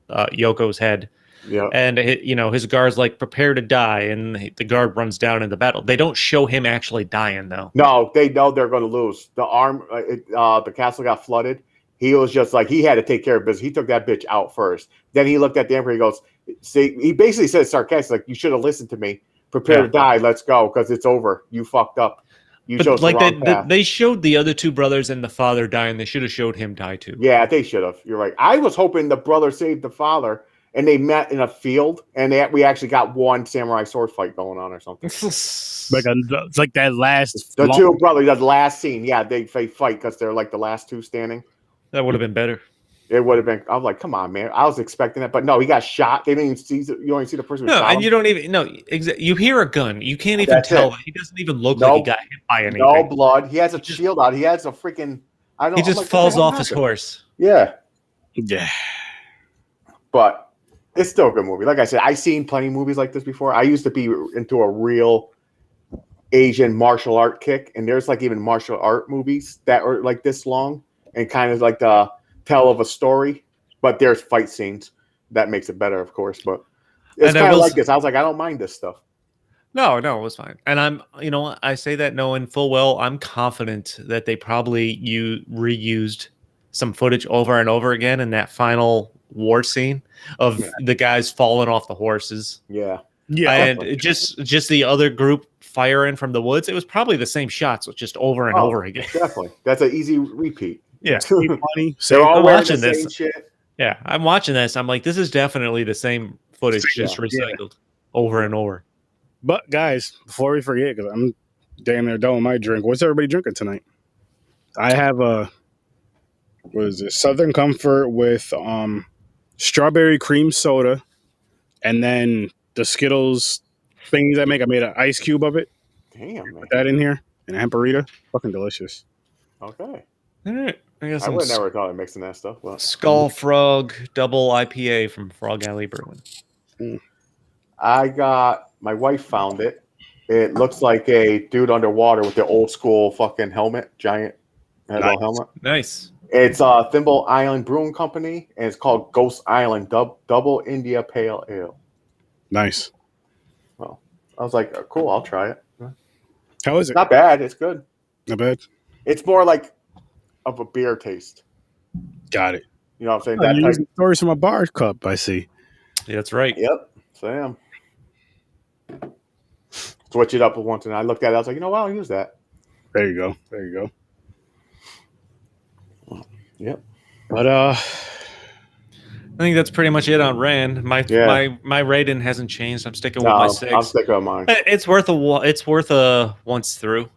Yoko's head. Yeah. And his guard's like prepare to die, and the guard runs down in the battle. They don't show him actually dying though. No, they know they're going to lose. The castle got flooded. He was just like he had to take care of business. He took that bitch out first. Then he looked at the emperor. He goes, "See," he basically said sarcastic, like, "You should have listened to me. Prepare to die. Let's go because it's over. You fucked up." But like they showed the other two brothers and the father dying. They should have showed him die too. Yeah, they should have. You're right. I was hoping the brother saved the father, and they met in a field, and we actually got one samurai sword fight going on or something. It's like that last. Two brothers, that last scene. Yeah, they fight because they're like the last two standing. That would have been better. It would have been. I was like, come on, man. I was expecting that, but no, he got shot. They didn't even see. You don't even see the person who No, shot and him. you don't even you hear a gun. You can't even That's tell. it. He doesn't even look like he got hit by anything. No blood. He has a shield out. He has a freaking. I don't. He just falls off his horse. Yeah, Yeah. but it's still a good movie. Like I said, I've seen plenty of movies like this before. I used to be into a real Asian martial art kick, and there's like even martial art movies that are like this long and kind of like the tell of a story, but there's fight scenes that makes it better, of course. But it's kind of like this. I was like, I don't mind this stuff. No, it was fine. And I'm, I say that knowing full well, I'm confident that they probably reused some footage over and over again in that final war scene of the guys falling off the horses. Yeah. Yeah. And just the other group firing from the woods. It was probably the same shots, just over and over again. Definitely. That's an easy repeat. Yeah. Funny. They're all wearing watching the this. same shit. Yeah. I'm watching this. I'm like, this is definitely the same footage, just recycled over and over. But guys, before we forget, because I'm damn near done with my drink. What's everybody drinking tonight? I have Southern Comfort with strawberry cream soda, and then the Skittles things I made an ice cube of it. Damn, man. Put that in here and a hemperita. Fucking delicious. Okay. All right. I got I some would never thought of mixing that stuff. But Skull Frog double IPA from Frog Alley Brewing. My wife found it. It looks like a dude underwater with the old school fucking helmet, giant headball helmet. Nice. It's Thimble Island Brewing Company, and it's called Ghost Island Double India Pale Ale. Nice. Well, I was like, cool, I'll try it. How is it? Not bad. It's good. Not bad. It's more like of a beer taste. Got it. You know what I'm saying? Oh, That you're type. using stories from a bar cup, I see. Yeah, that's right. Yep. Sam. Switch it up with once, and I looked at it. I was like, you know what? I'll use that. There you go. There you go. Yep. But I think that's pretty much it on Rand. My rating hasn't changed. I'm sticking with my 6. I'm sticking with mine. It's worth a once through.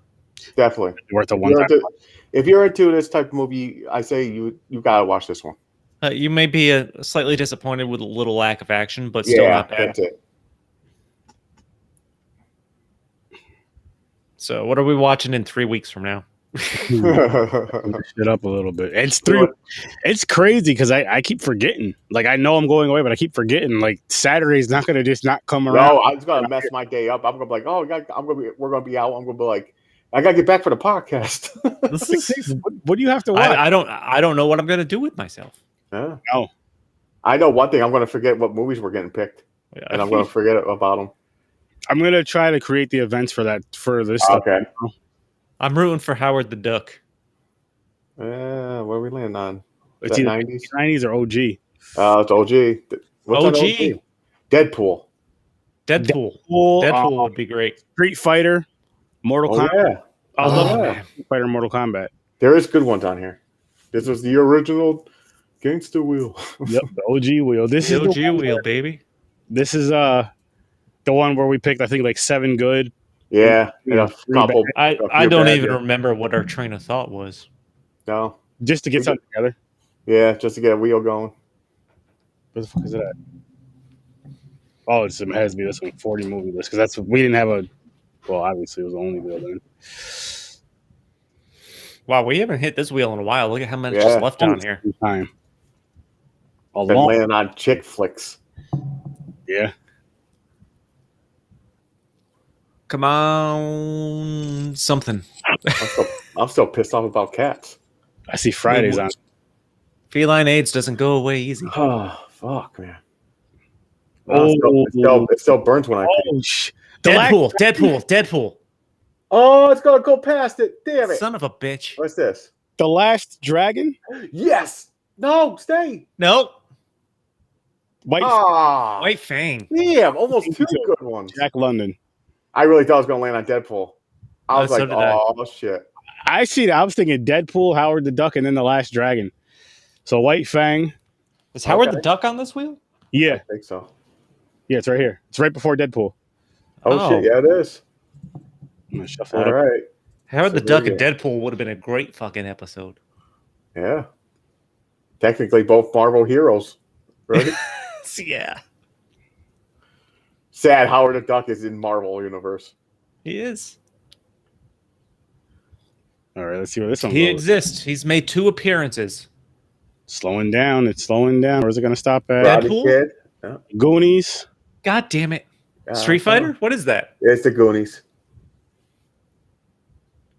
Definitely worth a one time. If you're into this type of movie, I say you gotta watch this one. You may be slightly disappointed with a little lack of action, but still not bad. That's it. So, what are we watching in 3 weeks from now? Shit up a little bit. It's crazy because I keep forgetting. Like I know I'm going away, but I keep forgetting. Like Saturday's not gonna just not come around. No, I'm just gonna mess my day up. I'm gonna be like, we're gonna be out. I'm gonna be like, I gotta get back for the podcast. What do you have to watch? I don't know what I'm gonna do with myself. Yeah. No. I know one thing. I'm gonna forget what movies were getting picked, and I'm gonna forget about them. I'm gonna try to create the events for this stuff. Okay. I'm rooting for Howard the Duck. What are we landing on? It's either 90s or OG. It's OG. What's OG. Deadpool. Deadpool would be great. Street Fighter, Mortal Kombat. Yeah. I love Street Fighter, Mortal Kombat. There is good ones on here. This was the original Gangsta Wheel. Yep, the OG wheel. This is the OG wheel, baby. This is the one where we picked, I think, like 7 good. Yeah. I don't even remember what our train of thought was. No. Just to get something together. Yeah, just to get a wheel going. Where the fuck is it at? Oh, it has to be this one, 40 movie list, because we didn't have obviously it was the only wheel then. Wow, we haven't hit this wheel in a while. Look at how much is left on here. Time. Been landing on chick flicks. Yeah. Come on, something. I'm still pissed off about cats. I see Fridays on. Feline AIDS doesn't go away easy. Oh, fuck, man. It still burns when I pee. Deadpool. Oh, it's going to go past it. Damn it. Son of a bitch. What's this? The Last Dragon? Yes. No, stay. Nope. White Fang. Damn, almost 2 good ones. Jack London. I really thought I was going to land on Deadpool. I was like, shit. I see that. I was thinking Deadpool, Howard the Duck, and then The Last Dragon. So White Fang. Is Howard the Duck on this wheel? Yeah. I think so. Yeah, it's right here. It's right before Deadpool. Oh. Shit. Yeah, it is. I'm going to shuffle it All up. right. Howard the Duck and Deadpool would have been a great fucking episode. Yeah. Technically, both Marvel heroes, right? Yeah, Sad Howard the Duck is in Marvel universe. he is. All right, let's see where this one He goes. exists. He's made 2 appearances. Slowing down. It's slowing down. Where's it going to stop at? Dead- Karate Deadpool? Kid. Yeah. Goonies. God damn it! Street Fighter? What is that? It's the Goonies.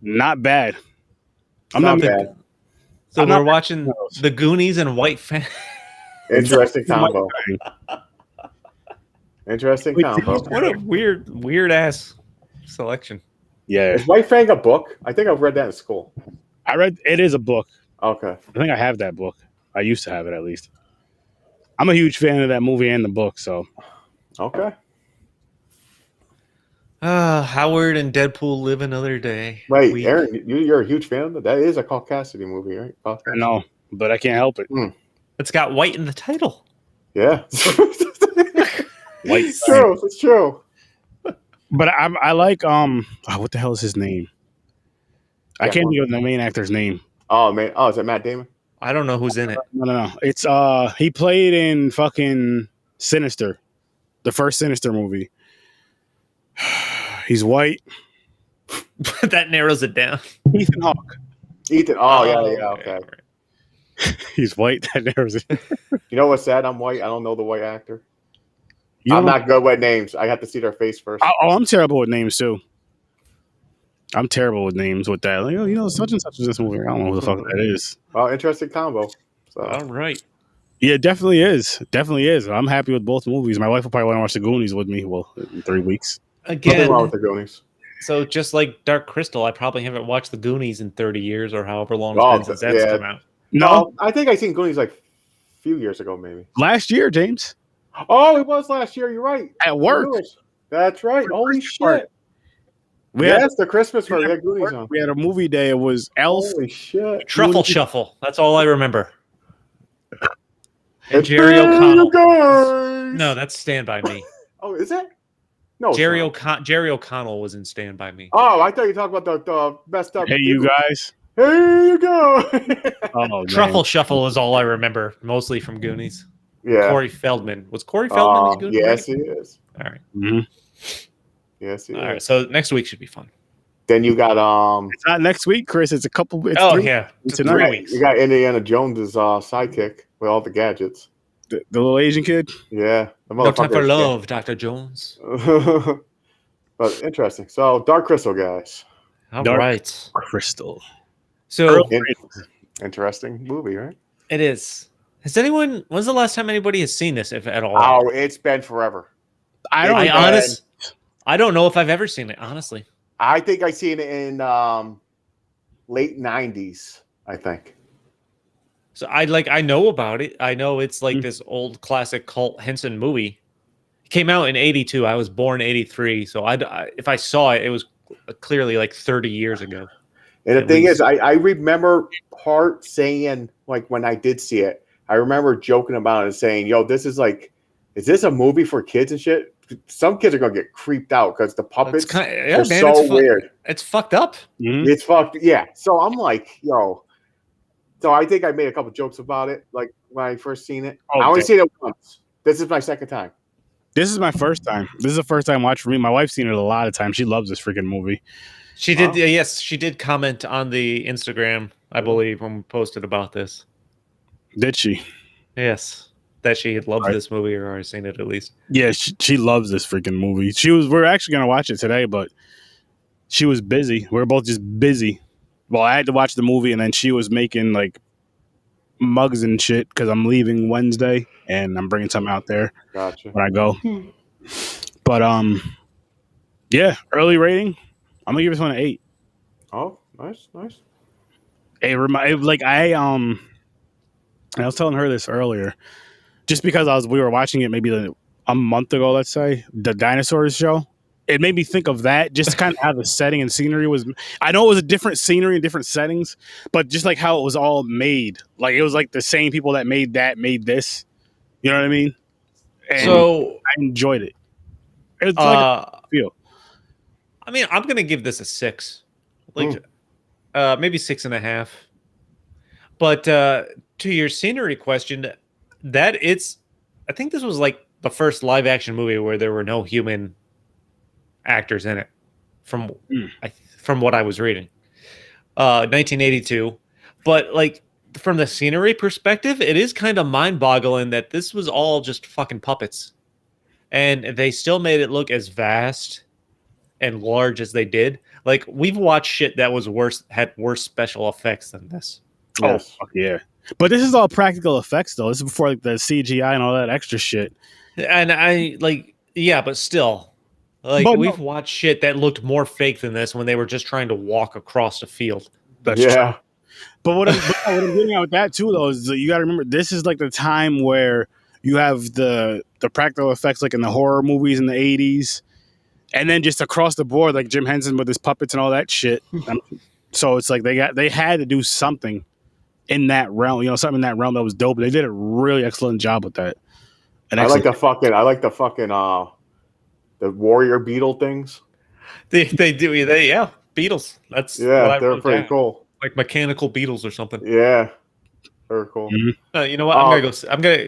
Not bad. I'm Not not bad. So I'm not we're watching those. the Goonies and White Fan. Interesting combo. Interesting combo. What a weird ass selection. Yeah, Is White Fang a book? I think I've read that in school. I read. It is a book. Okay. I think I have that book. I used to have it at least. I'm a huge fan of that movie and the book. So Okay. Howard and Deadpool live another day. Wait, Week. Aaron, you're a huge fan of that? That is a Call Cassidy movie, right? Call I Cassidy. know, but I can't help it. It's got white in the title. Yeah. White It's true. It's true. But I like what the hell is his name? I can't think of the main actor's name. Oh man. Oh, is it Matt Damon? I don't know who's in it. No. It's he played in fucking Sinister, the first Sinister movie. He's white. That narrows it down. Ethan Hawke. Ethan. Oh, yeah. Okay. He's white. That narrows it. You know what's sad? I'm white. I don't know the white actor. You I'm know- not good with names. I have to see their face first. I'm terrible with names too. I'm terrible with names with that. Like, oh, such and such is this movie. I don't know who the fuck that is. Well, interesting combo. So All right. Yeah, it definitely is. Definitely is. I'm happy with both movies. My wife will probably want to watch The Goonies with me. Well, in 3 weeks. nothing wrong Again, with the Goonies. so just like Dark Crystal, I probably haven't watched the Goonies in 30 years or however long Oh, it's been since that's yeah. come out. No, Well, I think I seen Goonies like a few years ago, maybe. last year, James, Oh, it was last year. You're right. at work. That's right. Holy shit. We had, Yes, the Christmas party. We had Goonies on. we had a movie day. It was Elf. Holy shit. Truffle Goonies. Shuffle. That's all I remember. And It's Jerry been O'Connell. guys. No, that's Stand By Me. Oh, is it? No. it's Jerry not. O'Connell was in Stand By Me. Oh, I thought you talked about the messed up. Hey, you guys. Here you go. Oh, man. Truffle Shuffle is all I remember, mostly from Goonies. yeah. Corey Feldman. Was Corey Feldman in Goonies? Yes, he is. All right. Mhm. Yes, he All is. right. So next week should be fun. Then you got It's not next week, Chris. It's a couple. It's Oh, 3 yeah. It's Three tonight. weeks. you got Indiana Jones's sidekick with all the gadgets. The little Asian kid. Yeah, the No time for motherfucker is love, Dr. Jones. dead. But interesting. So Dark Crystal, guys. All Dark- right. Crystal. So Early- Interesting movie, right? it is. When's the last time anybody has seen this, if at all? Oh, it's been forever. I don't. I don't know if I've ever seen it, honestly. I think I seen it in late '90s. I think. So I know about it. I know it's like Hmm. this old classic cult Henson movie. It came out in '82. I was born in '83, so if I saw it, it was clearly like 30 years ago. And the At thing least. is, I remember Hart saying, like, when I did see it, I remember joking about it and saying, yo, this is like, is this a movie for kids and shit? Some kids are going to get creeped out because the puppets are so weird. It's fucked up. Mhm. It's fucked. Yeah. So I'm like, yo. So I think I made a couple jokes about it, like when I first seen it. Oh, I only damn. seen it once. This is my second time. This is my first time. This is the first time watch for me. My wife's seen it a lot of times. She loves this freaking movie. She did. Wow. Yes, she did comment on the Instagram, I believe, when we posted about this. Did she? Yes, that she had loved Right. this movie or already seen it at least. Yeah, she loves this freaking movie. We're actually gonna watch it today, but she was busy. We were both just busy. Well, I had to watch the movie, and then she was making like mugs and shit because I'm leaving Wednesday, and I'm bringing something out there Gotcha. when I go. But yeah, early rating. I'm gonna give this one an 8. Oh, nice, nice. I was telling her this earlier, just because we were watching it maybe a month ago, let's say, the dinosaurs show. It made me think of that, just kind of how the setting and scenery was. I know it was a different scenery and different settings, but just like how it was all made, like it was like the same people that made this. You know what I mean? And So, I enjoyed it. It's like a feel. I mean, I'm gonna give this a 6, like maybe 6.5. But to your scenery question, I think this was like the first live action movie where there were no human actors in it, from from what I was reading. 1982, but like from the scenery perspective, it is kind of mind-boggling that this was all just fucking puppets, and they still made it look as vast and large as they did. Like we've watched shit that was had worse special effects than this. Yes. Oh, yeah. But this is all practical effects, though. This is before like the CGI and all that extra shit. And I like, yeah, but still, like But we've no. watched shit that looked more fake than this when they were just trying to walk across a field. That's Yeah. true. But what I'm getting at with that too, though, is that you got to remember this is like the time where you have the practical effects, like in the horror movies in the '80s, and then just across the board, like Jim Henson with his puppets and all that shit. So it's like they had to do something in that realm, something in that realm that was dope. They did a really excellent job with that. I like the fucking the warrior beetle things. They do yeah, beetles. That's what I they're wrote pretty down. cool. Like mechanical beetles or something. Yeah, very cool. You know what? I'm gonna go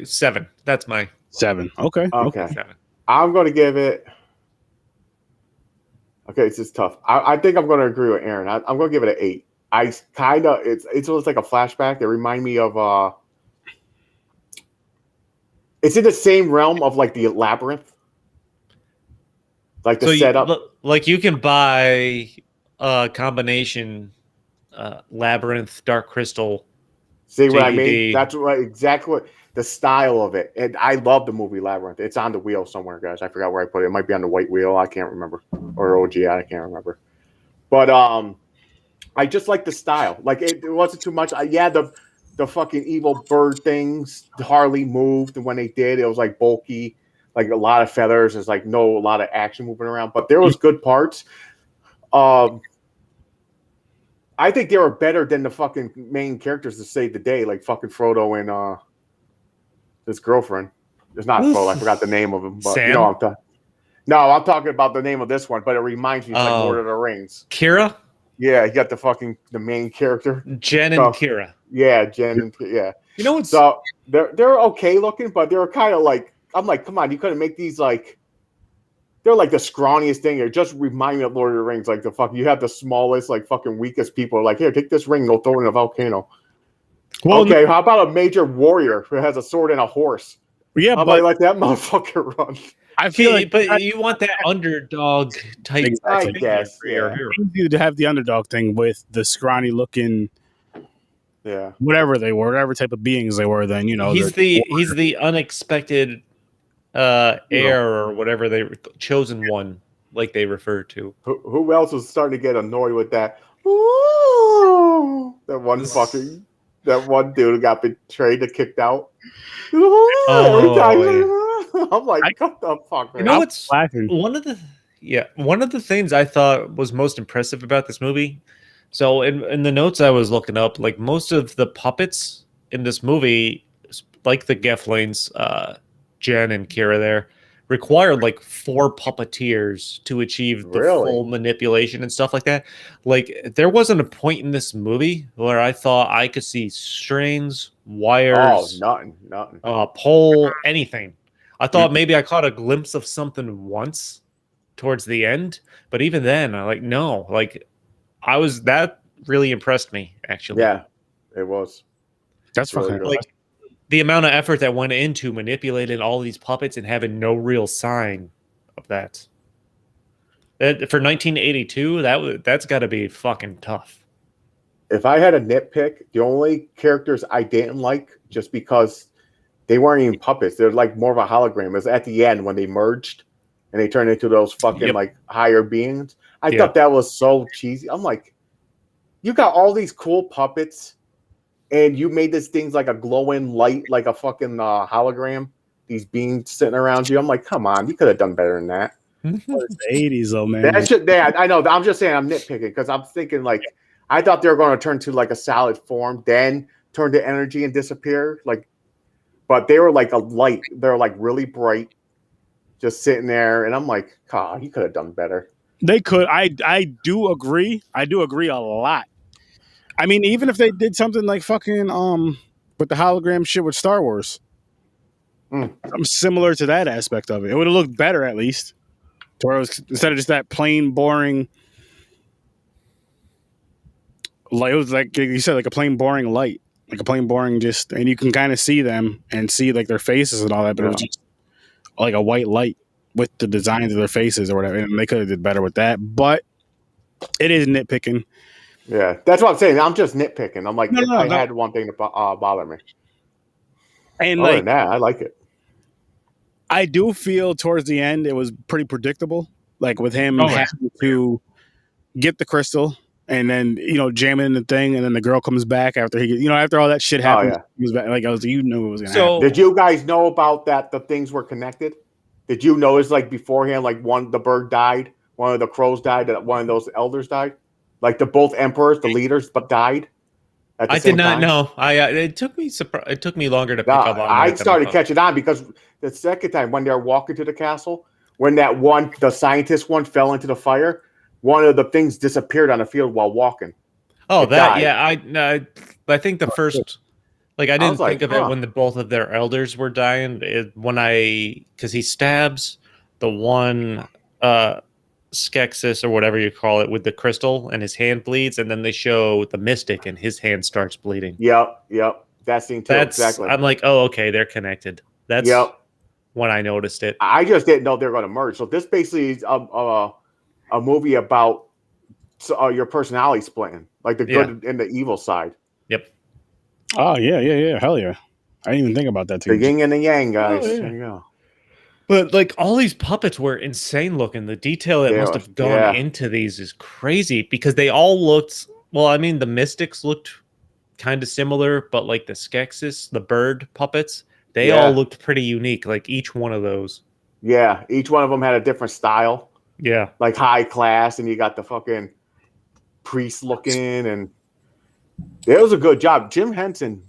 7. That's my 7. Okay. Okay. 7. I'm gonna give it. Okay, it's just tough. I think I'm gonna agree with Aaron. I'm gonna give it an 8. I kind of it's almost like a flashback. They remind me of it's in the same realm of like the Labyrinth, like the setup. Like you can buy a combination Labyrinth, Dark Crystal. See what I JDD. mean? That's right, exactly what the style of it. And I love the movie Labyrinth. It's on the wheel somewhere, guys. I forgot where I put it. It might be on the white wheel. I can't remember, or OG. I can't remember. But I just like the style. Like it wasn't too much. The fucking evil bird things hardly moved, and when they did, it was like bulky, like a lot of feathers. There's like a lot of action moving around, but there was good parts. I think they were better than the fucking main characters to save the day, like fucking Frodo and his girlfriend. It's not Frodo. I forgot the name of him, but Sam? you know what I'm talking. No, I'm talking about the name of this one, but it reminds me of like Lord of the Rings. Kira? Yeah, you got the main character. Jen and Kira. Yeah, Jen and yeah. You know what's So they're okay looking, but they're kind of like, I'm like, come on, you couldn't make these like, they're like the scrawniest thing. It just remind me of Lord of the Rings. Like you have the smallest, like fucking weakest people. Like, here, take this ring, go throw it in a volcano. Well, okay, how about a major warrior who has a sword and a horse? Yeah, how about let that motherfucker run? I feel like, but you want that underdog type. I guess. Yeah. You to have the underdog thing with the scrawny looking, whatever they were, whatever type of beings they were. Then he's the unexpected heir or whatever they chosen one, like they refer to. Who else was starting to get annoyed with that? Ooh, that one dude who got betrayed and kicked out. I'm like, what the fuck, man? You know what's one of the things I thought was most impressive about this movie. So in the notes I was looking up, like most of the puppets in this movie, like the Geflings, Jen and Kira there, required like 4 puppeteers to achieve the full manipulation and stuff like that. Like there wasn't a point in this movie where I thought I could see strings, wires, nothing, pole, anything. I thought maybe I caught a glimpse of something once towards the end, but even then, that really impressed me, actually. Yeah, it was. That's fucking like the amount of effort that went into manipulating all these puppets and having no real sign of that. For 1982, that's got to be fucking tough. If I had a nitpick, the only characters I didn't like, just because they weren't even puppets, they're like more of a hologram, was at the end when they merged and they turned into those fucking like higher beings. I thought that was so cheesy. I'm like, you got all these cool puppets and you made these things like a glowing light, like a fucking hologram, these beings sitting around you. I'm like, come on, you could have done better than that. It's the 80s, though, man. I know. I'm just saying I'm nitpicking because I'm thinking like, I thought they were going to turn to like a solid form, then turn to energy and disappear. Like, but they were like a light. They're like really bright, just sitting there. And I'm like, God, you could have done better. They could. I do agree. I do agree a lot. I mean, even if they did something like fucking with the hologram shit with Star Wars, something similar to that aspect of it, it would have looked better at least. To where it was, instead of just that plain boring, like it was like you said, like a plain boring light, like a plain boring just, and you can kind of see them and see like their faces and all that, but it was just like a white light with the designs of their faces or whatever, and they could have did better with that. But it is nitpicking. Yeah, that's what I'm saying. I'm just nitpicking. I'm like, No, I had one thing to bother me. And Other like than that, I like it. I do feel towards the end it was pretty predictable, like with him having to get the crystal and then jam it in the thing, and then the girl comes back after after all that shit happens. He was back, like you knew it was gonna happen. Did you guys know about that? The things were connected. Did you notice like beforehand, like the bird died, one of the crows died, that one of those elders died, like the both emperors, the leaders, but died. I did not know. It took me longer to pick up on. I started catching on because the second time when they're walking to the castle, when the scientist one fell into the fire, one of the things disappeared on the field while walking. Oh, I think the first, like I didn't think of it when both of their elders were dying. Because he stabs the one Skeksis or whatever you call it with the crystal, and his hand bleeds, and then they show the mystic, and his hand starts bleeding. Yep. That scene too. Exactly. I'm like, oh, okay, they're connected. That's when I noticed it. I just didn't know they were going to merge. So this basically is a movie about your personality splitting, like the good and the evil side. Yep. Oh yeah, hell yeah! I didn't even think about that. The yin and the yang, guys. Oh, yeah. There you go. But like all these puppets were insane looking. The detail that must have gone into these is crazy because they all looked. Well, I mean, the mystics looked kind of similar, but like the Skeksis, the bird puppets, they all looked pretty unique. Like each one of those. Yeah, each one of them had a different style. Yeah, like high class, and you got the fucking priest looking, and it was a good job. Jim Henson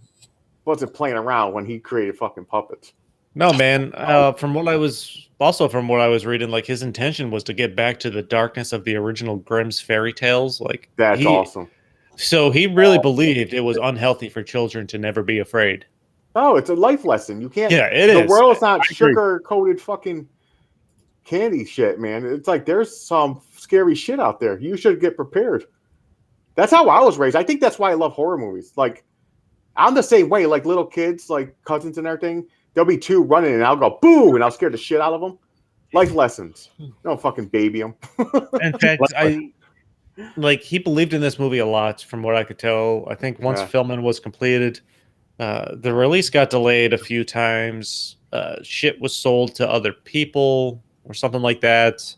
wasn't playing around when he created fucking puppets. No, man. From what I was reading, like his intention was to get back to the darkness of the original Grimm's fairy tales. Like that's awesome. So he really believed it was unhealthy for children to never be afraid. Oh, it's a life lesson. You can't. Yeah, it is. The world's not sugar-coated fucking candy shit, man. It's like there's some scary shit out there. You should get prepared. That's how I was raised. I think that's why I love horror movies. Like I'm the same way. Like little kids, like cousins and everything. There'll be two running, and I'll go boo, and I'll scare the shit out of them. Life lessons. Don't fucking baby them. In fact, he believed in this movie a lot, from what I could tell. I think once filming was completed, the release got delayed a few times. Shit was sold to other people or something like that.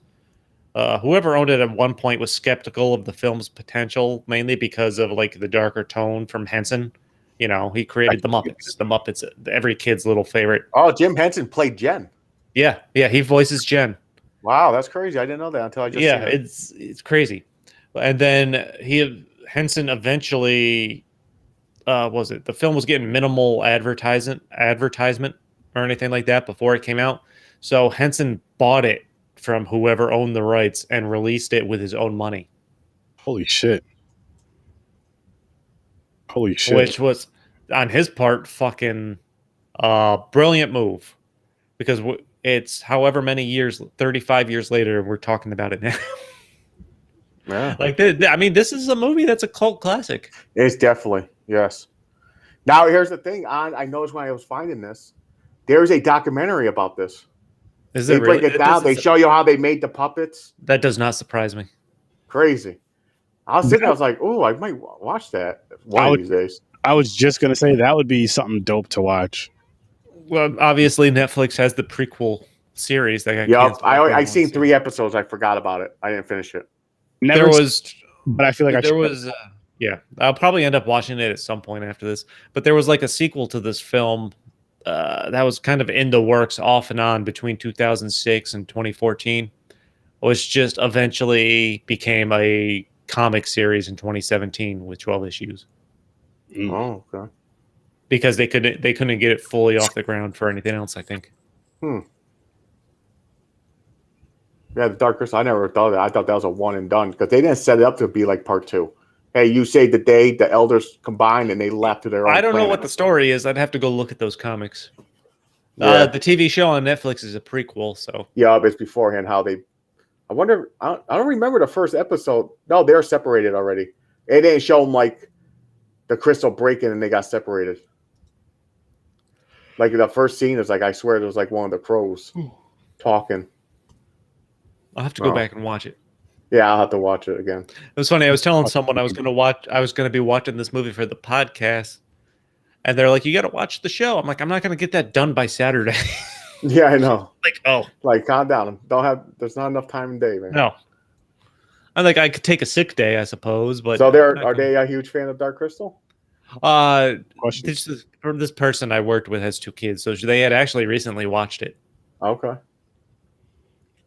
Whoever owned it at one point was skeptical of the film's potential, mainly because of like the darker tone from Henson. He created the Muppets. The Muppets, every kid's little favorite. Oh, Jim Henson played Jen. Yeah, he voices Jen. Wow, that's crazy. I didn't know that until I just seen it. It's crazy. And then Henson eventually the film was getting minimal advertisement or anything like that before it came out. So Henson bought it from whoever owned the rights and released it with his own money. Holy shit. Which was, on his part, fucking brilliant move. Because it's however many years, 35 years later, we're talking about it now. Yeah. This is a movie that's a cult classic. It's definitely, yes. Now, here's the thing. I noticed when I was finding this, there's a documentary about this. Is there really? Break it down. They show you how they made the puppets. That does not surprise me. Crazy. I was sitting there, I was like, oh, I might watch that one of these days. I was just going to say that would be something dope to watch. Well, obviously, Netflix has the prequel series. That got I've seen 3 episodes. I forgot about it. I didn't finish it. But I feel like I'll probably end up watching it at some point after this. But there was like a sequel to this film that was kind of in the works off and on between 2006 and 2014, which just eventually became a comic series in 2017 with 12 issues. Oh, okay. Because they couldn't get it fully off the ground for anything else, I think. Yeah, the Dark Crystal. I never thought of that. I thought that was a one and done because they didn't set it up to be like part 2. hey, you saved the day. The elders combined and they left to their own I don't know planet. what the story is. I'd have to go look at those comics. Yeah. The TV show on Netflix is a prequel, so Yeah, it's beforehand how they. I wonder. I don't remember the first episode. No, they're separated already. It didn't show them like the crystal breaking and they got separated. Like the first scene is like, I swear it was like one of the crows talking. I'll have to go back and watch it. Yeah, I'll have to watch it again. It was funny. I was telling someone I was going to be watching this movie for the podcast, and they're like, "You got to watch the show." I'm like, "I'm not going to get that done by Saturday." Yeah, I know. Like, calm down. There's not enough time in day, man. no. I think I could take a sick day, I suppose, but So are they a huge fan of Dark Crystal? This person I worked with has 2 kids, so they had actually recently watched it. Okay.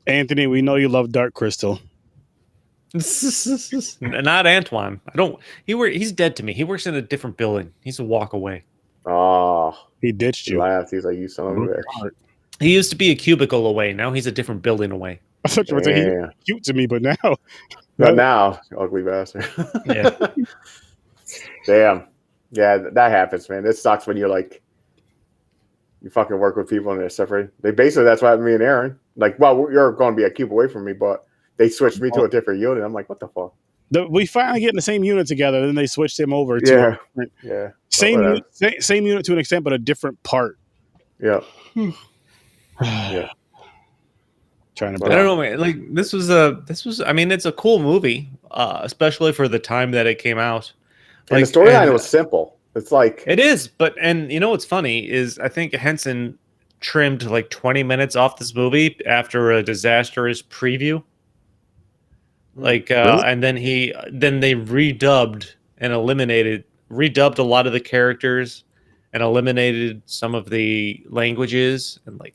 Anthony, we know you love Dark Crystal. Not Antoine. He's dead to me. He works in a different building. He's a walk away. Oh, he ditched you. Laughed. He's like, you son of a bitch. He used to be a cubicle away. Now he's a different building away. I thought you were saying he was cute to me, but now. But now, ugly bastard. Yeah. Damn. Yeah, that happens, man. It sucks when you're like, you fucking work with people and they're separated. That's what happened to me and Aaron. Like, well, you're going to be a cube away from me, but they switched me to a different unit. I'm like, what the fuck? We finally get in the same unit together, then they switched him over to same unit to an extent, but a different part. Yeah. Yeah. Trying to. I don't know, man. Like this was. I mean, it's a cool movie, especially for the time that it came out. And the storyline was simple. It's like it is, and you know what's funny is I think Henson trimmed like 20 minutes off this movie after a disastrous preview. Like, really? and then they redubbed a lot of the characters and eliminated some of the languages and like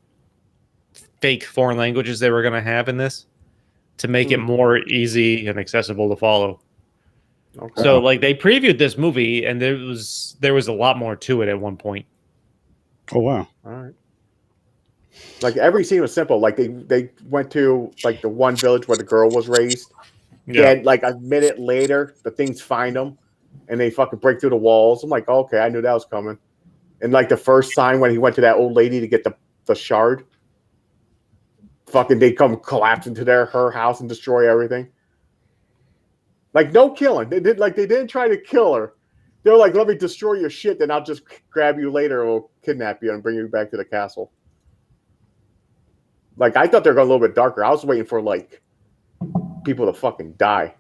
fake foreign languages they were going to have in this to make it more easy and accessible to follow. Okay. So like they previewed this movie and there was a lot more to it at one point. Oh wow. All right. Like every scene was simple. Like they went to like the one village where the girl was raised. Yeah. And like a minute later, the things find them and they fucking break through the walls. I'm like, okay, I knew that was coming. And like the first sign when he went to that old lady to get the shard, fucking they come collapse into her house and destroy everything. Like no killing. They didn't try to kill her. They were like, let me destroy your shit, then I'll just grab you later and we'll kidnap you and bring you back to the castle. Like I thought they were going a little bit darker. I was waiting for like people to fucking die.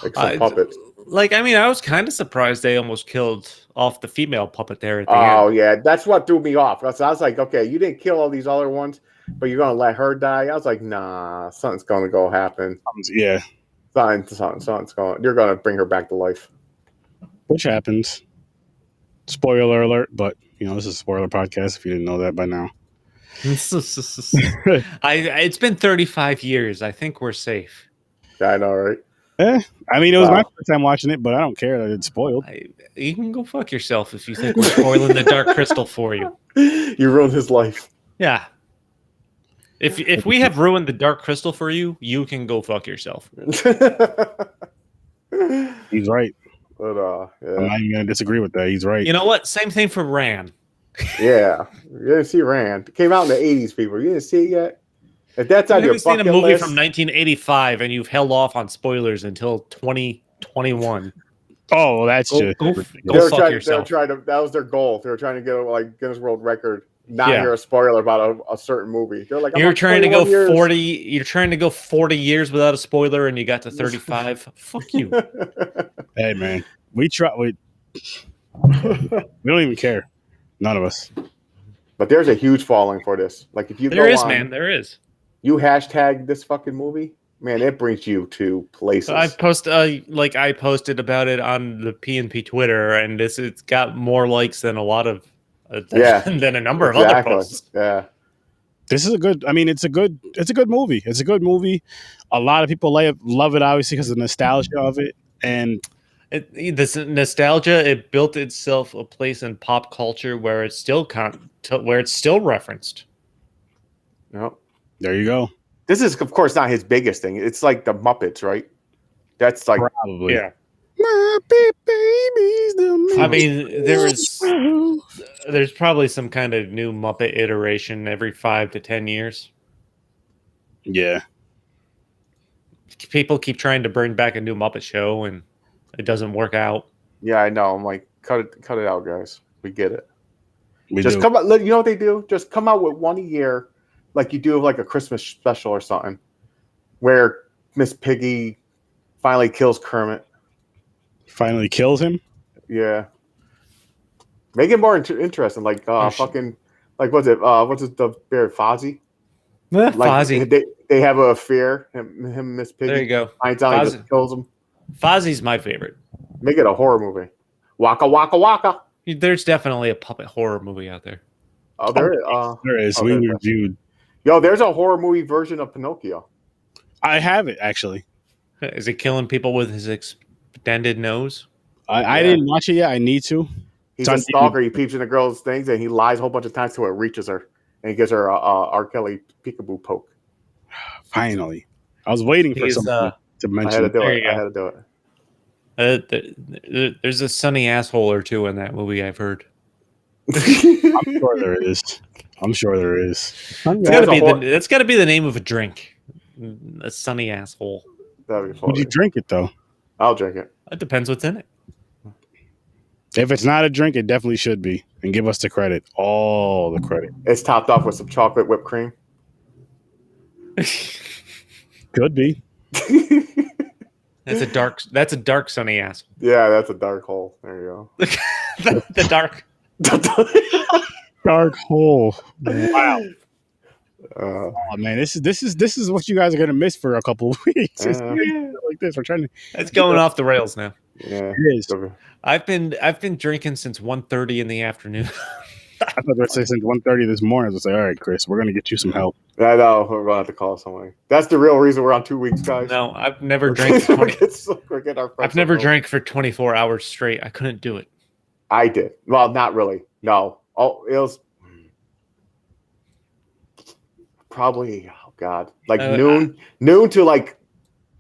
Like some puppets. Like, I mean, I was kind of surprised they almost killed off the female puppet there at the end. Oh, yeah. That's what threw me off. So I was like, okay, you didn't kill all these other ones, but you're going to let her die? I was like, nah, something's going to go happen. Yeah. Something's going. You're going to bring her back to life. Which happens. Spoiler alert, but, you know, this is a spoiler podcast if you didn't know that by now. It's been 35 years. I think we're safe. I know, right? I mean, it was my first time watching it, but I don't care that it's spoiled. You can go fuck yourself if you think we're spoiling the Dark Crystal for you. You ruined his life. Yeah. If we have ruined the Dark Crystal for you, you can go fuck yourself. He's right. But, yeah. I'm not even going to disagree with that. He's right. You know what? Same thing for Ran. Yeah. You didn't see Rand. It came out in the 80s, people. You didn't see it yet? If that's on your bucket list. You've seen a movie from 1985 and you've held off on spoilers until 2021. Oh, well, that's just... Go fuck yourself. That was their goal. They were trying to get like Guinness World Record. Not hear a spoiler about a certain movie. They're like, you're trying to go 40. You're trying to go 40 years without a spoiler, and you got to 35. Fuck you. Hey man, we don't even care. None of us. But there's a huge following for this. Like if you there is. You hashtag this fucking movie, man. It brings you to places. I posted about it on the PNP Twitter, and it's got more likes than a lot of. Than a number of other posts. Yeah. This is a good movie. It's a good movie. A lot of people love it obviously because of the nostalgia of it. And this nostalgia, it built itself a place in pop culture where it's still referenced. Yep. There you go. This is of course not his biggest thing. It's like the Muppets, right? That's like probably. Yeah. My baby's the I mean, there's probably some kind of new Muppet iteration every 5 to 10 years. Yeah. People keep trying to bring back a new Muppet show, and it doesn't work out. Yeah, I know. I'm like, cut it out, guys. We get it. We Just do. come out. You know what they do? Just come out with one a year, like you do like a Christmas special or something, where Miss Piggy finally kills Kermit. Finally kills him. Yeah, make it more interesting. Like fucking, like what's it? The bear Fozzie? Like Fozzie. They have a affair. Him, Miss Piggy. There you go. Finds out, he just kills him. Fozzie's my favorite. Make it a horror movie. Waka waka waka. There's definitely a puppet horror movie out there. Oh, there is. Oh, We there- reviewed. Yo, there's a horror movie version of Pinocchio. I have it actually. Is it killing people with his extended nose? I didn't watch it yet. I need to. He's It's on a stalker. He peeps in the girl's things and he lies a whole bunch of times till it reaches her, and he gives her a R. Kelly peekaboo poke. Finally, I was waiting for He's, something to I mention. had to do There it. you I go. had to do it. There's a sunny asshole or two in that movie, I've heard. I'm sure there is. I'm sure there is. That's got to be the name of a drink. A sunny asshole. That'd be Would you funny. drink it though? I'll drink it. It depends what's in it. If it's not a drink, it definitely should be. And give us the credit. All the credit. It's topped off with some chocolate whipped cream. Could be. That's a dark sunny asshole. Yeah, that's a dark hole. There you the dark. go. Dark hole. Wow. Uh, Oh man, this is what you guys are gonna miss for a couple of weeks. It's Yeah. like this. We're trying to. It's going off the rails now. yeah. It is. I've been drinking since 1:30 in the afternoon. I thought they were saying since 1:30 this morning. I was like, all right, Chris, we're gonna get you some help. I know. We're going to have to call somebody. That's the real reason we're on 2 weeks, guys. No, I've never drank for 20. We're getting our I've never drank for 24 hours straight. I couldn't do it. I did. Well, not really. No. Oh, it was probably, oh God, like noon to like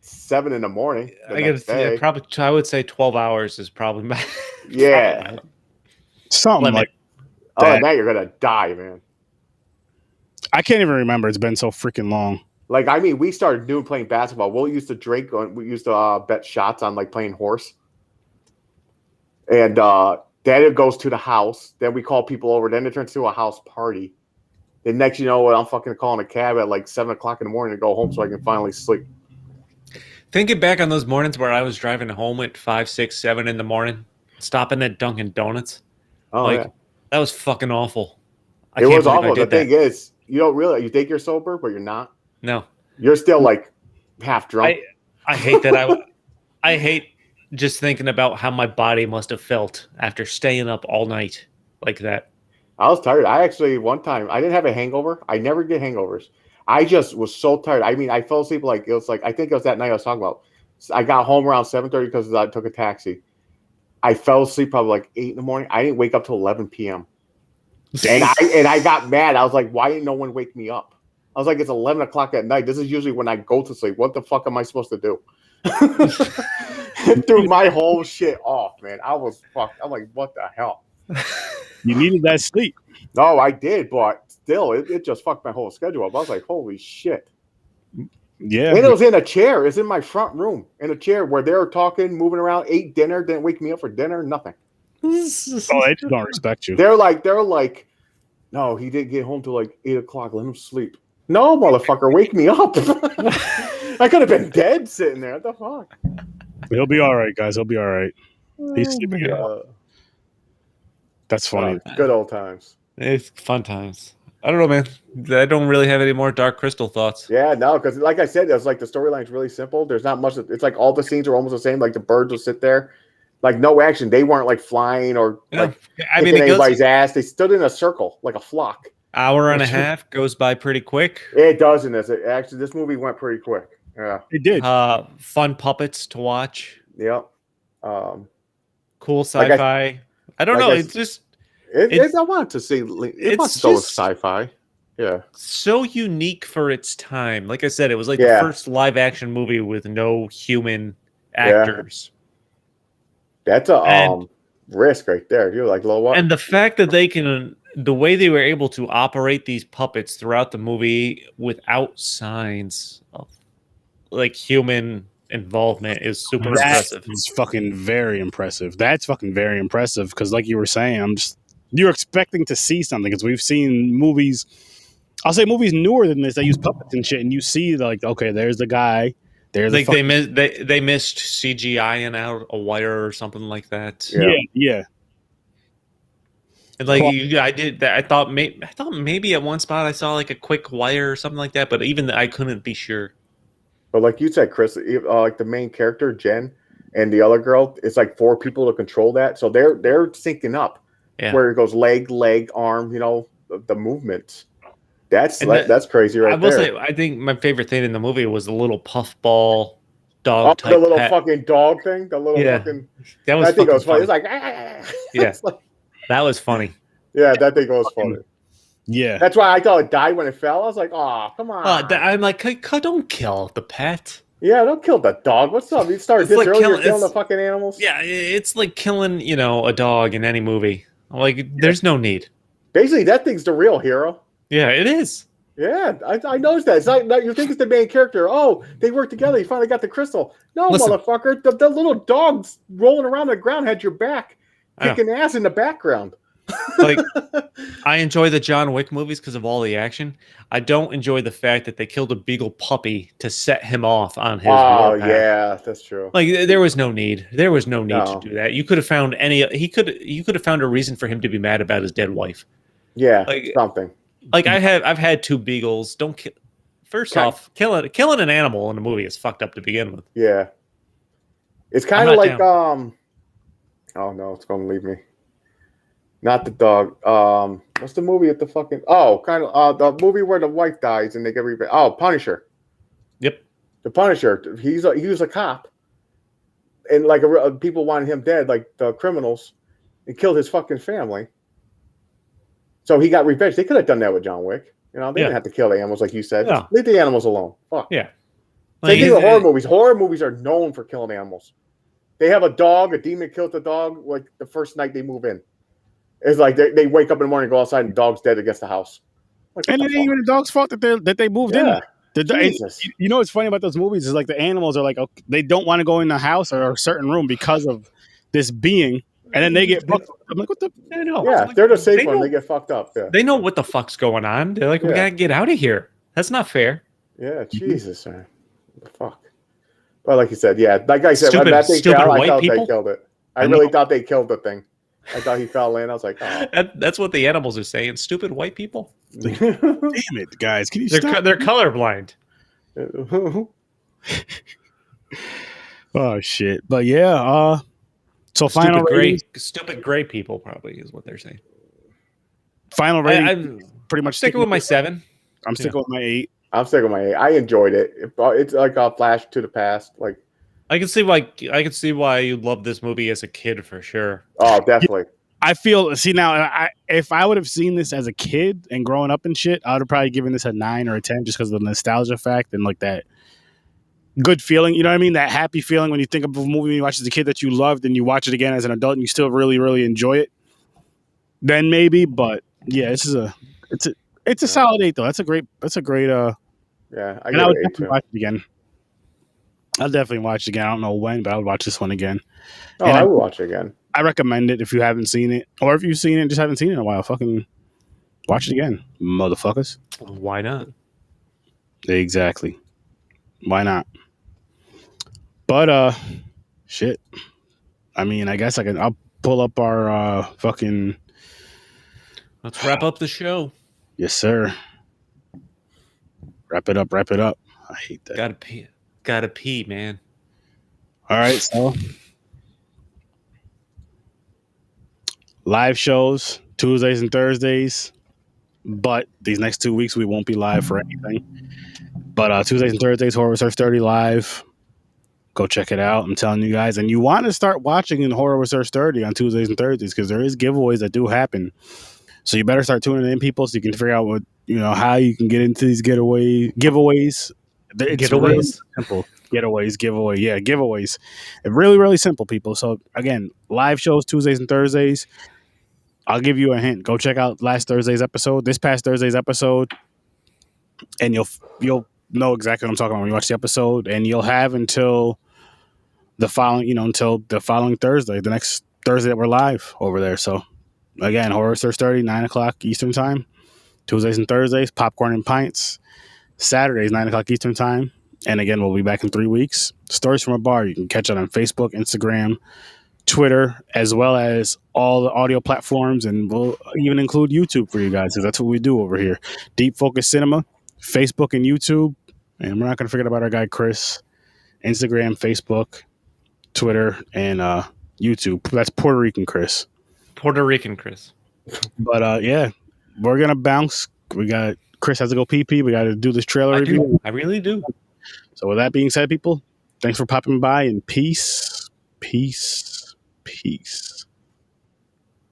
7 in the morning. The next day. Probably. I would say 12 hours is probably my. Yeah. Something Limit. like Oh, now you're gonna die, man. I can't even remember. It's been so freaking long. Like, I mean, we started doing playing basketball. We used to drink. We used to bet shots on like playing horse. And then it goes to the house. Then we call people over. Then it turns to a house party. Then next, you know what? I'm fucking calling a cab at like 7 o'clock in the morning to go home so I can finally sleep. Thinking back on those mornings where I was driving home at 5, 6, 7 in the morning, stopping at Dunkin' Donuts. Oh Like, yeah, that was fucking awful. it was awful. The thing is, you don't realize you think you're sober, but you're not. No, You're still like half drunk. I hate that. I hate just thinking about how my body must have felt after staying up all night like that. I was tired. I actually one time I didn't have a hangover. I never get hangovers. I just was so tired. I mean, I fell asleep like it was like I think it was that night I was talking about. I got home around 7:30 because I took a taxi. I fell asleep probably like 8 in the morning. I didn't wake up till 11 p.m. And I got mad. I was like, why didn't no one wake me up? I was like, it's 11 o'clock at night. This is usually when I go to sleep. What the fuck am I supposed to do? It threw my whole shit off, man. I was fucked. I'm like, what the hell? You needed that sleep. No, I did, but still, it just fucked my whole schedule up. I was like, holy shit. Yeah. And it was in a chair. It's in my front room. In a chair where they were talking, moving around, ate dinner, didn't wake me up for dinner, nothing. Oh, they just don't respect you. They're like, no, he didn't get home till like 8 o'clock. Let him sleep. No, motherfucker, wake me up. I could have been dead sitting there. What the fuck? He'll be all right, guys. He'll be all right. He's sleeping it Uh, off. That's funny. good old times. It's fun times. I don't know, man. I don't really have any more Dark Crystal thoughts. Yeah, no, because like I said, it's like the storyline's really simple. There's not much. It's like all the scenes are almost the same. Like the birds will sit there, like no action. They weren't like flying or like I mean, kicking it goes anybody's ass. They stood in a circle like a flock. hour and a half goes by pretty quick. It does in this. Actually, this movie went pretty quick. Yeah. It did. Fun puppets to watch. Yep. Cool sci-fi. I don't know. It's just I want to see. It must go with just- sci-fi. Yeah. so unique for its time. Like I said, it was like Yeah. the first live action movie with no human actors. That's a And- risk right there. You're like, what? And the fact that the way they were able to operate these puppets throughout the movie without signs of like human involvement is super impressive. It's fucking very impressive. That's fucking very impressive because, like you were saying, you're expecting to see something because we've seen movies. I'll say movies newer than this that use puppets and shit, and you see like, okay, there's the guy. There's Like they missed CGI-ing out a wire or something like that. Yeah. And like I did that. I thought maybe at one spot I saw like a quick wire or something like that, but even I couldn't be sure. But like you said, Chris, like the main character Jen and the other girl, it's like 4 people to control that, so they're syncing up. Yeah. Where it goes leg, arm, the movements. That's crazy, right? I will say, I think my favorite thing in the movie was the little puffball dog type. The little fucking dog thing. The little fucking. That was. I think it was funny. It's like. Yeah. That was funny. Yeah, that thing was funny. Yeah. That's why I thought it died when it fell. I was like, oh, come on. I'm like, don't kill the pet. Yeah, don't kill the dog. What's up? You started this earlier, you're killing the fucking animals? Yeah, it's like killing, a dog in any movie. Like, there's no need. Basically, that thing's the real hero. Yeah, it is. Yeah, I noticed that. It's not you think it's the main character. Oh, they work together. You finally got the crystal. No, listen, motherfucker. The little dogs rolling around the ground had your back, kicking ass in the background. Like, I enjoy the John Wick movies because of all the action. I don't enjoy the fact that they killed a beagle puppy to set him off on his warpath. Yeah, that's true. Like, there was no need. There was no need to do that. You could have found you could have found a reason for him to be mad about his dead wife. Yeah, something. Like I've had 2 beagles. Don't kill. First off, killing an animal in a movie is fucked up to begin with. Yeah, it's kind of like oh no, it's gonna leave me. Not the dog. What's the movie with the fucking? Oh, kind of the movie where the wife dies and they get revenge. Oh, Punisher. Yep. The Punisher. He was a cop, and like people wanted him dead, like the criminals, and killed his fucking family. So he got revenge. They could have done that with John Wick. They didn't have to kill the animals like you said. No. Leave the animals alone. Fuck. Yeah. Same thing with horror movies. Horror movies are known for killing animals. They have a dog. A demon kills the dog like the first night they move in. It's like they wake up in the morning, go outside, and the dog's dead against the house. And it ain't even the dog's fault that they moved in. You know what's funny about those movies is like the animals are like, okay, they don't want to go in the house or a certain room because of this being, and then they get fucked up. I'm like, what the? I know. Yeah, they're the safe one. They get fucked up. Yeah. They know what the fuck's going on. They're like, we gotta get out of here. That's not fair. Yeah, Jesus, man. What the fuck? Well, like you said, yeah, like I said, Stupid, when that thing stupid fell, white I thought people? they killed it. I really thought they killed the thing. I thought he fell in. I was like, oh. That's what the animals are saying. Stupid white people. Damn it, guys! Can you stop? They're colorblind. Oh shit! But yeah, so final stupid gray people probably is what they're saying. Final rating. I'm pretty much sticking with my 7. I'm sticking with my 8. I'm sticking with my 8. I enjoyed it. It's like a flash to the past. Like I can see why you love this movie as a kid for sure. Oh, definitely. I feel now. If I would have seen this as a kid and growing up and shit, I would have probably given this a 9 or a 10 just because of the nostalgia fact and like that good feeling. You know what I mean? That happy feeling when you think of a movie you watched as a kid that you loved and you watch it again as an adult and you still really, really enjoy it. Then maybe, but yeah, it's a solid 8 though. That's a great. Yeah, I would definitely watch it again. I'll definitely watch it again. I don't know when, but I'll watch this one again. Oh, I will watch it again. I recommend it if you haven't seen it, or if you've seen it and just haven't seen it in a while. Fucking watch it again, motherfuckers. Why not? Exactly. Why not? But shit. I mean, I guess I'll pull up our fucking. Let's wrap up the show. Yes, sir. Wrap it up. I hate that. Gotta pee, man. All right, so live shows Tuesdays and Thursdays, but these next 2 weeks we won't be live for anything. But Tuesdays and Thursdays, Horror Research 30 live. Go check it out. I'm telling you guys, and you want to start watching in Horror Research 30 on Tuesdays and Thursdays because there is giveaways that do happen. So you better start tuning in, people, so you can figure out how you can get into these giveaways. It's Getaways? really simple. Giveaways. Yeah, giveaways. Really, really simple, people. So again, live shows Tuesdays and Thursdays. I'll give you a hint. Go check out this past Thursday's episode, and you'll know exactly what I'm talking about when you watch the episode, and you'll have until the following Thursday, the next Thursday that we're live over there. So again, Horror Search 30, 9 o'clock Eastern time. Tuesdays and Thursdays, Popcorn and Pints. Saturdays, 9 o'clock Eastern time. And again, we'll be back in 3 weeks. Stories from a Bar. You can catch it on Facebook, Instagram, Twitter, as well as all the audio platforms. And we'll even include YouTube for you guys, because that's what we do over here. Deep Focus Cinema, Facebook and YouTube. And we're not going to forget about our guy, Chris. Instagram, Facebook, Twitter, and YouTube. That's Puerto Rican Chris. Puerto Rican Chris. But yeah, we're going to bounce. Chris has to go pee. We got to do this trailer review. I really do. So with that being said, people, thanks for popping by, and peace, peace, peace.